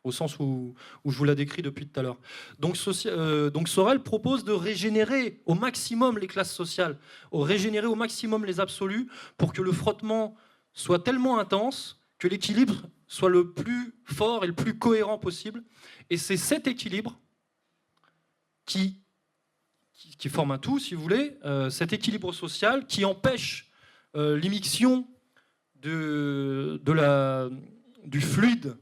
au sens où je vous l'ai décrit depuis tout à l'heure. Donc Sorel propose de régénérer au maximum les classes sociales, régénérer au maximum les absolus, pour que le frottement soit tellement intense que l'équilibre soit le plus fort et le plus cohérent possible. Et c'est cet équilibre qui forme un tout, si vous voulez, cet équilibre social qui empêche l'immixtion du fluide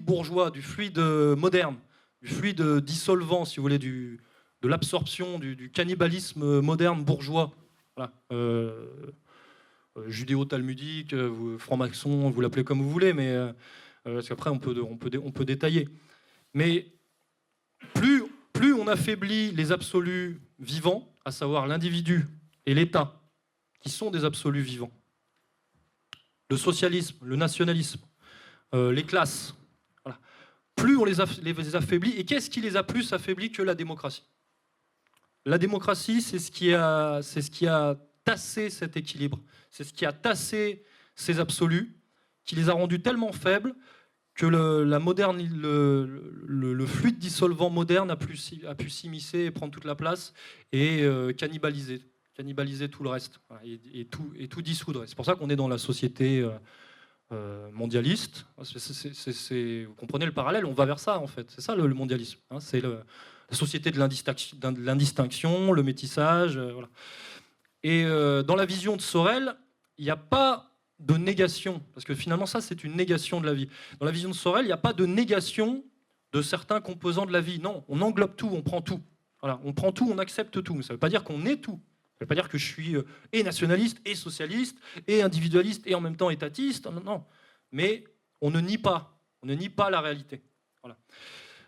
bourgeois, du fluide moderne, du fluide dissolvant, si vous voulez, de l'absorption, du cannibalisme moderne bourgeois. Voilà. Judéo-talmudique, franc-maçon, vous l'appelez comme vous voulez, mais parce qu'après on peut détailler. Mais plus on affaiblit les absolus vivants, à savoir l'individu et l'État, qui sont des absolus vivants, le socialisme, le nationalisme, les classes, voilà. Plus on les affaiblit. Et qu'est-ce qui les a plus affaiblis que la démocratie? La démocratie, c'est ce qui a tassé cet équilibre. C'est ce qui a tassé ces absolus, qui les a rendus tellement faibles que le fluide dissolvant moderne a pu s'immiscer et prendre toute la place et cannibaliser tout le reste, voilà, et tout dissoudre. C'est pour ça qu'on est dans la société mondialiste. Vous comprenez le parallèle, on va vers ça en fait. C'est ça le mondialisme, hein, c'est la société de l'indistinction, le métissage. Voilà. Et dans la vision de Sorel, il n'y a pas de négation, parce que finalement ça c'est une négation de la vie. Dans la vision de Sorel, il n'y a pas de négation de certains composants de la vie. Non, on englobe tout, on prend tout. Voilà, on prend tout, on accepte tout. Mais ça ne veut pas dire qu'on est tout. Ça ne veut pas dire que je suis et nationaliste, et socialiste, et individualiste, et en même temps étatiste. Non, non. Mais on ne nie pas la réalité. Voilà.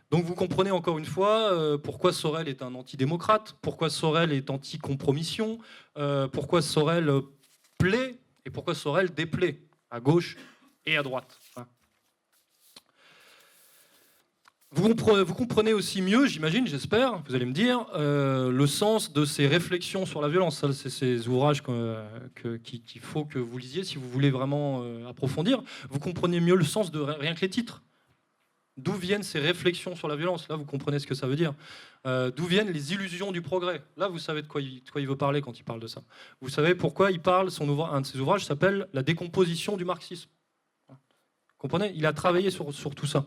Donc vous comprenez encore une fois pourquoi Sorel est un antidémocrate, pourquoi Sorel est anti-compromission, pourquoi Sorel plaît et pourquoi Sorel déplaît à gauche et à droite. Vous comprenez aussi mieux, j'imagine, j'espère, vous allez me dire, le sens de ces réflexions sur la violence. C'est ces ouvrages qu'il faut que vous lisiez si vous voulez vraiment approfondir. Vous comprenez mieux le sens de rien que les titres. D'où viennent ces réflexions sur la violence? Là, vous comprenez ce que ça veut dire. D'où viennent les illusions du progrès? Là, vous savez de quoi il veut parler quand il parle de ça. Vous savez pourquoi il parle, un de ses ouvrages s'appelle « La décomposition du marxisme ». Vous comprenez? Il a travaillé sur tout ça.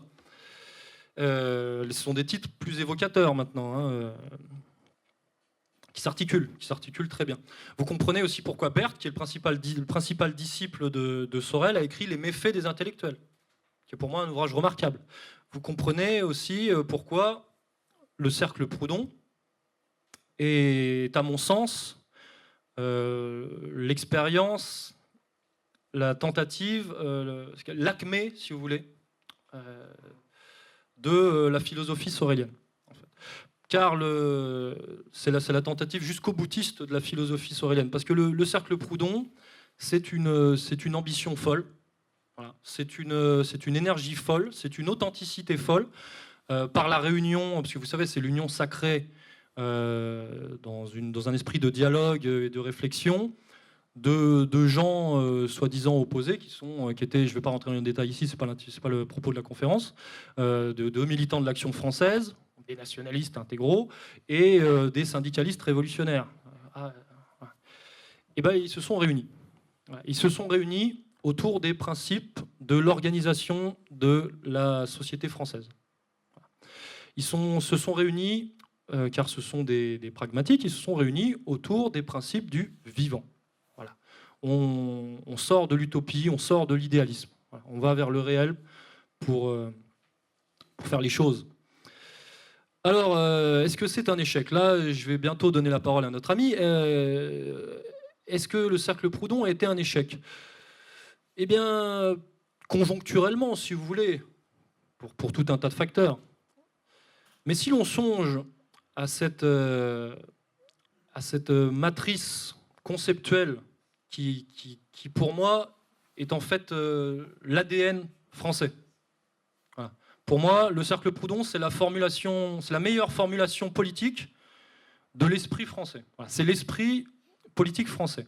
Ce sont des titres plus évocateurs maintenant, hein, qui s'articulent très bien. Vous comprenez aussi pourquoi Berthe, qui est le principal disciple de Sorel, a écrit « Les méfaits des intellectuels », qui est pour moi un ouvrage remarquable. Vous comprenez aussi pourquoi le cercle Proudhon est, à mon sens, l'expérience, la tentative, l'acmé, si vous voulez, de la philosophie sorélienne. En fait. Car c'est la tentative jusqu'au boutiste de la philosophie sorélienne. Parce que le cercle Proudhon, c'est une ambition folle. Voilà. C'est une énergie folle, c'est une authenticité folle, par la réunion, parce que vous savez, c'est l'union sacrée dans un esprit de dialogue et de réflexion de gens soi-disant opposés, qui étaient, je ne vais pas rentrer dans les détails ici, c'est pas le propos de la conférence, de militants de l'Action française, des nationalistes intégraux et des syndicalistes révolutionnaires. Et ben, ils se sont réunis. Ils se sont réunis autour des principes de l'organisation de la société française. Ils se sont réunis, car ce sont des pragmatiques, ils se sont réunis autour des principes du vivant. Voilà. On sort de l'utopie, on sort de l'idéalisme. Voilà, on va vers le réel pour faire les choses. Alors, est-ce que c'est un échec? Là, je vais bientôt donner la parole à notre ami. Est-ce que le cercle Proudhon a été un échec? Eh bien, conjoncturellement, si vous voulez, pour tout un tas de facteurs. Mais si l'on songe à cette matrice conceptuelle qui, pour moi, est en fait l'ADN français. Voilà. Pour moi, le cercle Proudhon, c'est la meilleure formulation politique de l'esprit français. Voilà. C'est l'esprit politique français.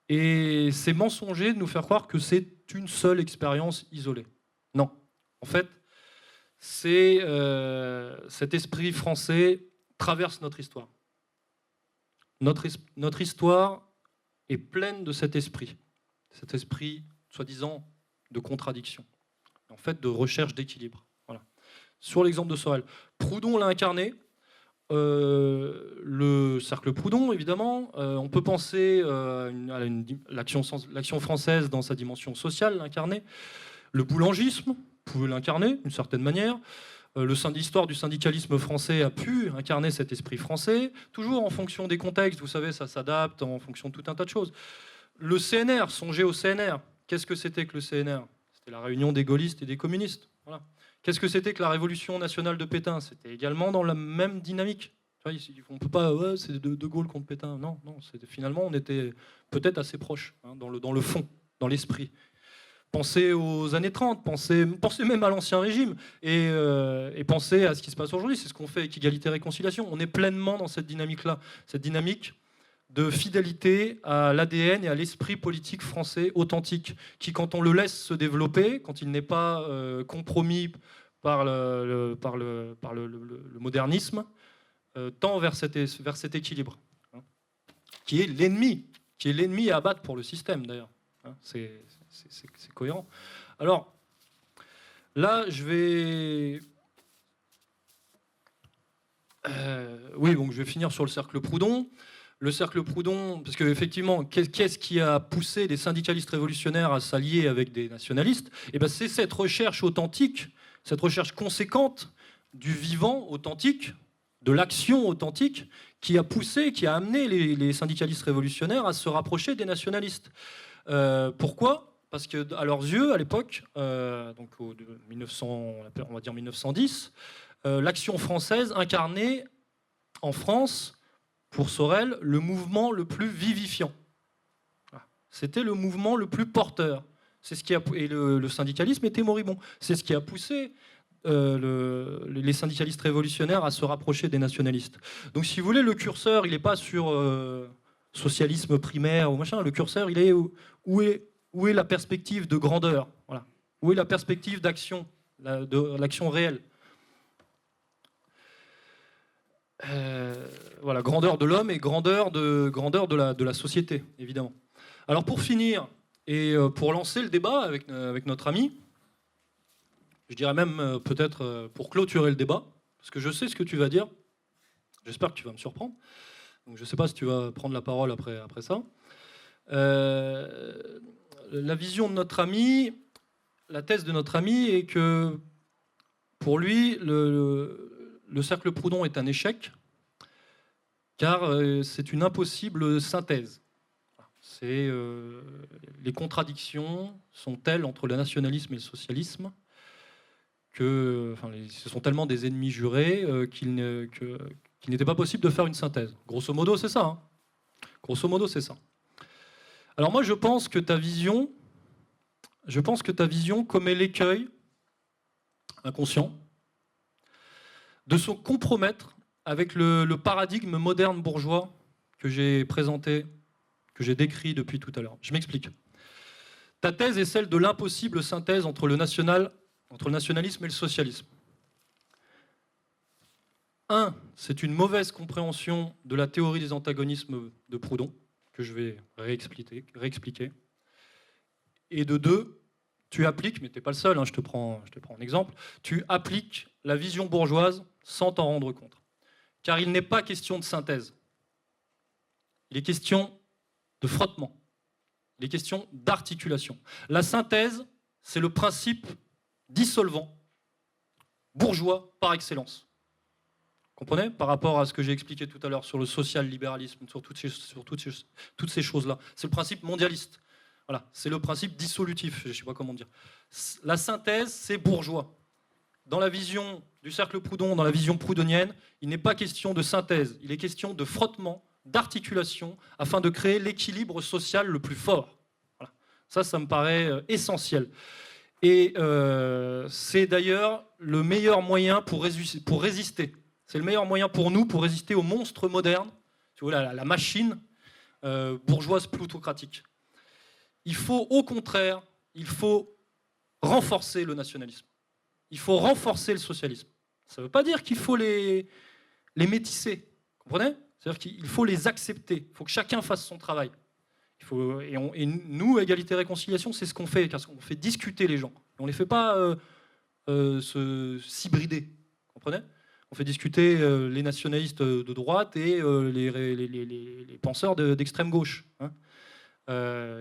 Et c'est mensonger de nous faire croire que c'est une seule expérience isolée. Non. En fait, cet esprit français traverse notre histoire. Notre histoire est pleine de cet esprit soi-disant de contradiction, en fait de recherche d'équilibre. Voilà. Sur l'exemple de Sorel, Proudhon l'a incarné, le cercle Proudhon évidemment, on peut penser à l'action française dans sa dimension sociale, l'incarner, le boulangisme pouvait l'incarner d'une certaine manière. L'histoire du syndicalisme français a pu incarner cet esprit français, toujours en fonction des contextes, vous savez, ça s'adapte en fonction de tout un tas de choses. Le CNR, songez au CNR. Qu'est-ce que c'était que le CNR? C'était la réunion des gaullistes et des communistes. Voilà. Qu'est-ce que c'était que la révolution nationale de Pétain? C'était également dans la même dynamique. On ne peut pas, ouais, c'est de Gaulle contre Pétain. Non, finalement, on était peut-être assez proches, hein, dans le fond, dans l'esprit. Pensez aux années 30, pensez même à l'Ancien Régime et pensez à ce qui se passe aujourd'hui. C'est ce qu'on fait avec Égalité et Réconciliation. On est pleinement dans cette dynamique-là, cette dynamique de fidélité à l'ADN et à l'esprit politique français authentique, qui, quand on le laisse se développer, quand il n'est pas compromis par le modernisme, tend vers cet équilibre, hein, qui est l'ennemi à abattre pour le système, d'ailleurs. Hein, c'est cohérent. Alors, là, je vais... donc je vais finir sur le cercle Proudhon. Le cercle Proudhon, parce qu'effectivement, qu'est-ce qui a poussé des syndicalistes révolutionnaires à s'allier avec des nationalistes? Eh ben, c'est cette recherche authentique, cette recherche conséquente du vivant authentique, de l'action authentique, qui a poussé, qui a amené les syndicalistes révolutionnaires à se rapprocher des nationalistes. Pourquoi? Parce qu'à leurs yeux, à l'époque, donc on va dire 1910, l'action française incarnait en France, pour Sorel, le mouvement le plus vivifiant. C'était le mouvement le plus porteur. C'est ce qui et le syndicalisme était moribond. C'est ce qui a poussé les syndicalistes révolutionnaires à se rapprocher des nationalistes. Donc si vous voulez, le curseur, il n'est pas sur socialisme primaire ou machin. Le curseur, il est où est la perspective de grandeur, voilà. Où est la perspective d'action, de l'action réelle. Voilà, grandeur de l'homme et grandeur de la société, évidemment. Alors pour finir, et pour lancer le débat avec notre ami, je dirais même peut-être pour clôturer le débat, parce que je sais ce que tu vas dire, j'espère que tu vas me surprendre, donc je ne sais pas si tu vas prendre la parole après ça. La vision de notre ami, la thèse de notre ami est que pour lui, le cercle Proudhon est un échec, car c'est une impossible synthèse. Les contradictions sont telles entre le nationalisme et le socialisme que ce sont tellement des ennemis jurés qu'il n'était pas possible de faire une synthèse. Grosso modo, c'est ça. Hein. Grosso modo, c'est ça. Alors moi, je pense que ta vision commet l'écueil inconscient de se compromettre avec le paradigme moderne bourgeois que j'ai présenté, que j'ai décrit depuis tout à l'heure. Je m'explique. Ta thèse est celle de l'impossible synthèse entre le nationalisme et le socialisme. C'est une mauvaise compréhension de la théorie des antagonismes de Proudhon, que je vais réexpliquer. Et de 2, tu appliques, mais tu n'es pas le seul, hein, je te prends un exemple, tu appliques la vision bourgeoise sans t'en rendre compte. Car il n'est pas question de synthèse. Il est question de frottement. Il est question d'articulation. La synthèse, c'est le principe dissolvant, bourgeois par excellence. Comprenez? Par rapport à ce que j'ai expliqué tout à l'heure sur le social-libéralisme, sur toutes ces choses-là. C'est le principe mondialiste. Voilà, c'est le principe dissolutif, je ne sais pas comment dire. La synthèse, c'est bourgeois. Dans la vision du cercle Proudhon, dans la vision proudhonienne, il n'est pas question de synthèse, il est question de frottement, d'articulation, afin de créer l'équilibre social le plus fort. Voilà. Ça me paraît essentiel. Et c'est d'ailleurs le meilleur moyen pour résister. C'est le meilleur moyen pour nous pour résister aux monstres modernes, la machine bourgeoise plutocratique. Il faut, au contraire, renforcer le nationalisme. Il faut renforcer le socialisme. Ça ne veut pas dire qu'il faut les métisser, comprenez? C'est-à-dire qu'il faut les accepter. Il faut que chacun fasse son travail. Et nous, Égalité et Réconciliation, c'est ce qu'on fait, car on fait discuter les gens. On ne les fait pas s'hybrider, comprenez? On fait discuter les nationalistes de droite et les penseurs d'extrême gauche. Hein.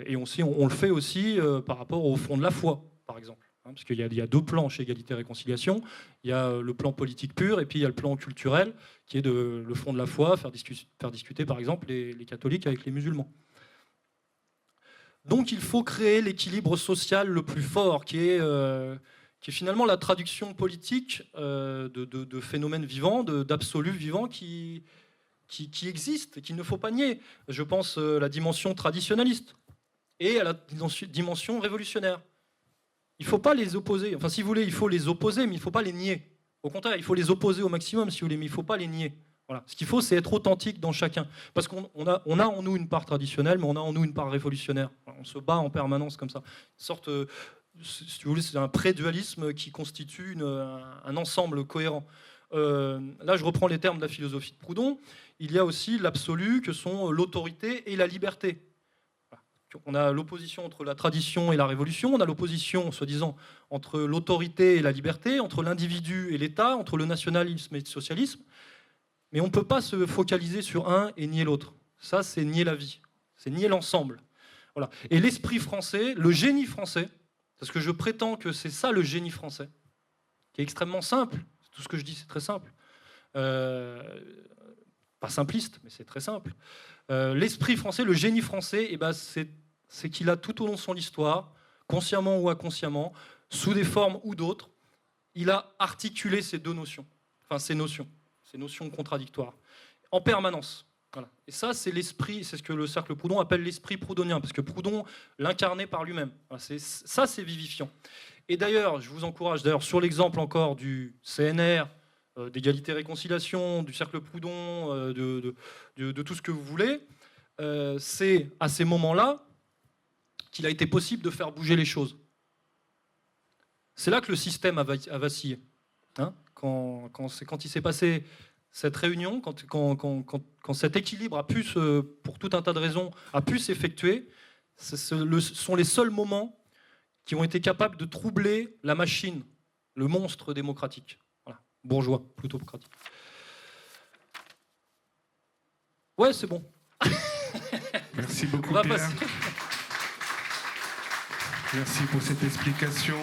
Et on le fait aussi par rapport au Front de la foi, par exemple. Hein, parce qu'il y a deux plans chez Égalité et Réconciliation. Il y a le plan politique pur et puis il y a le plan culturel, qui est le Front de la foi, faire discuter par exemple les catholiques avec les musulmans. Donc il faut créer l'équilibre social le plus fort, qui est finalement la traduction politique de phénomènes vivants, d'absolus vivants qui existent et qu'il ne faut pas nier. Je pense à la dimension traditionnaliste et à la dimension révolutionnaire. Il ne faut pas les opposer. Enfin, si vous voulez, il faut les opposer, mais il ne faut pas les nier. Au contraire, il faut les opposer au maximum, si vous voulez, mais il ne faut pas les nier. Voilà. Ce qu'il faut, c'est être authentique dans chacun. Parce qu'on a en nous une part traditionnelle, mais on a en nous une part révolutionnaire. On se bat en permanence comme ça. Une sorte, si vous voulez, c'est un pré-dualisme qui constitue un ensemble cohérent. Là, je reprends les termes de la philosophie de Proudhon. Il y a aussi l'absolu que sont l'autorité et la liberté. On a l'opposition entre la tradition et la révolution, on a l'opposition, soi-disant, entre l'autorité et la liberté, entre l'individu et l'État, entre le nationalisme et le socialisme. Mais on ne peut pas se focaliser sur un et nier l'autre. Ça, c'est nier la vie, c'est nier l'ensemble. Voilà. Et l'esprit français, le génie français, parce que je prétends que c'est ça le génie français, qui est extrêmement simple. Tout ce que je dis, c'est très simple. Pas simpliste, mais c'est très simple. L'esprit français, le génie français, eh ben, c'est qu'il a tout au long de son histoire, consciemment ou inconsciemment, sous des formes ou d'autres, il a articulé ces deux notions, enfin ces notions contradictoires, en permanence. Voilà. Et ça, c'est l'esprit, c'est ce que le cercle Proudhon appelle l'esprit proudhonien, parce que Proudhon l'incarnait par lui-même. Voilà, ça, c'est vivifiant. Et d'ailleurs, je vous encourage, sur l'exemple encore du CNR, d'égalité et réconciliation, du cercle Proudhon, de tout ce que vous voulez, c'est à ces moments-là qu'il a été possible de faire bouger les choses. C'est là que le système a vacillé. Hein, quand il s'est passé cette réunion, quand cet équilibre a pu, pour tout un tas de raisons, a pu s'effectuer, ce sont les seuls moments qui ont été capables de troubler la machine, le monstre démocratique. Voilà, bourgeois, plutocratique. Ouais, c'est bon. Merci beaucoup, Pierre. Merci pour cette explication.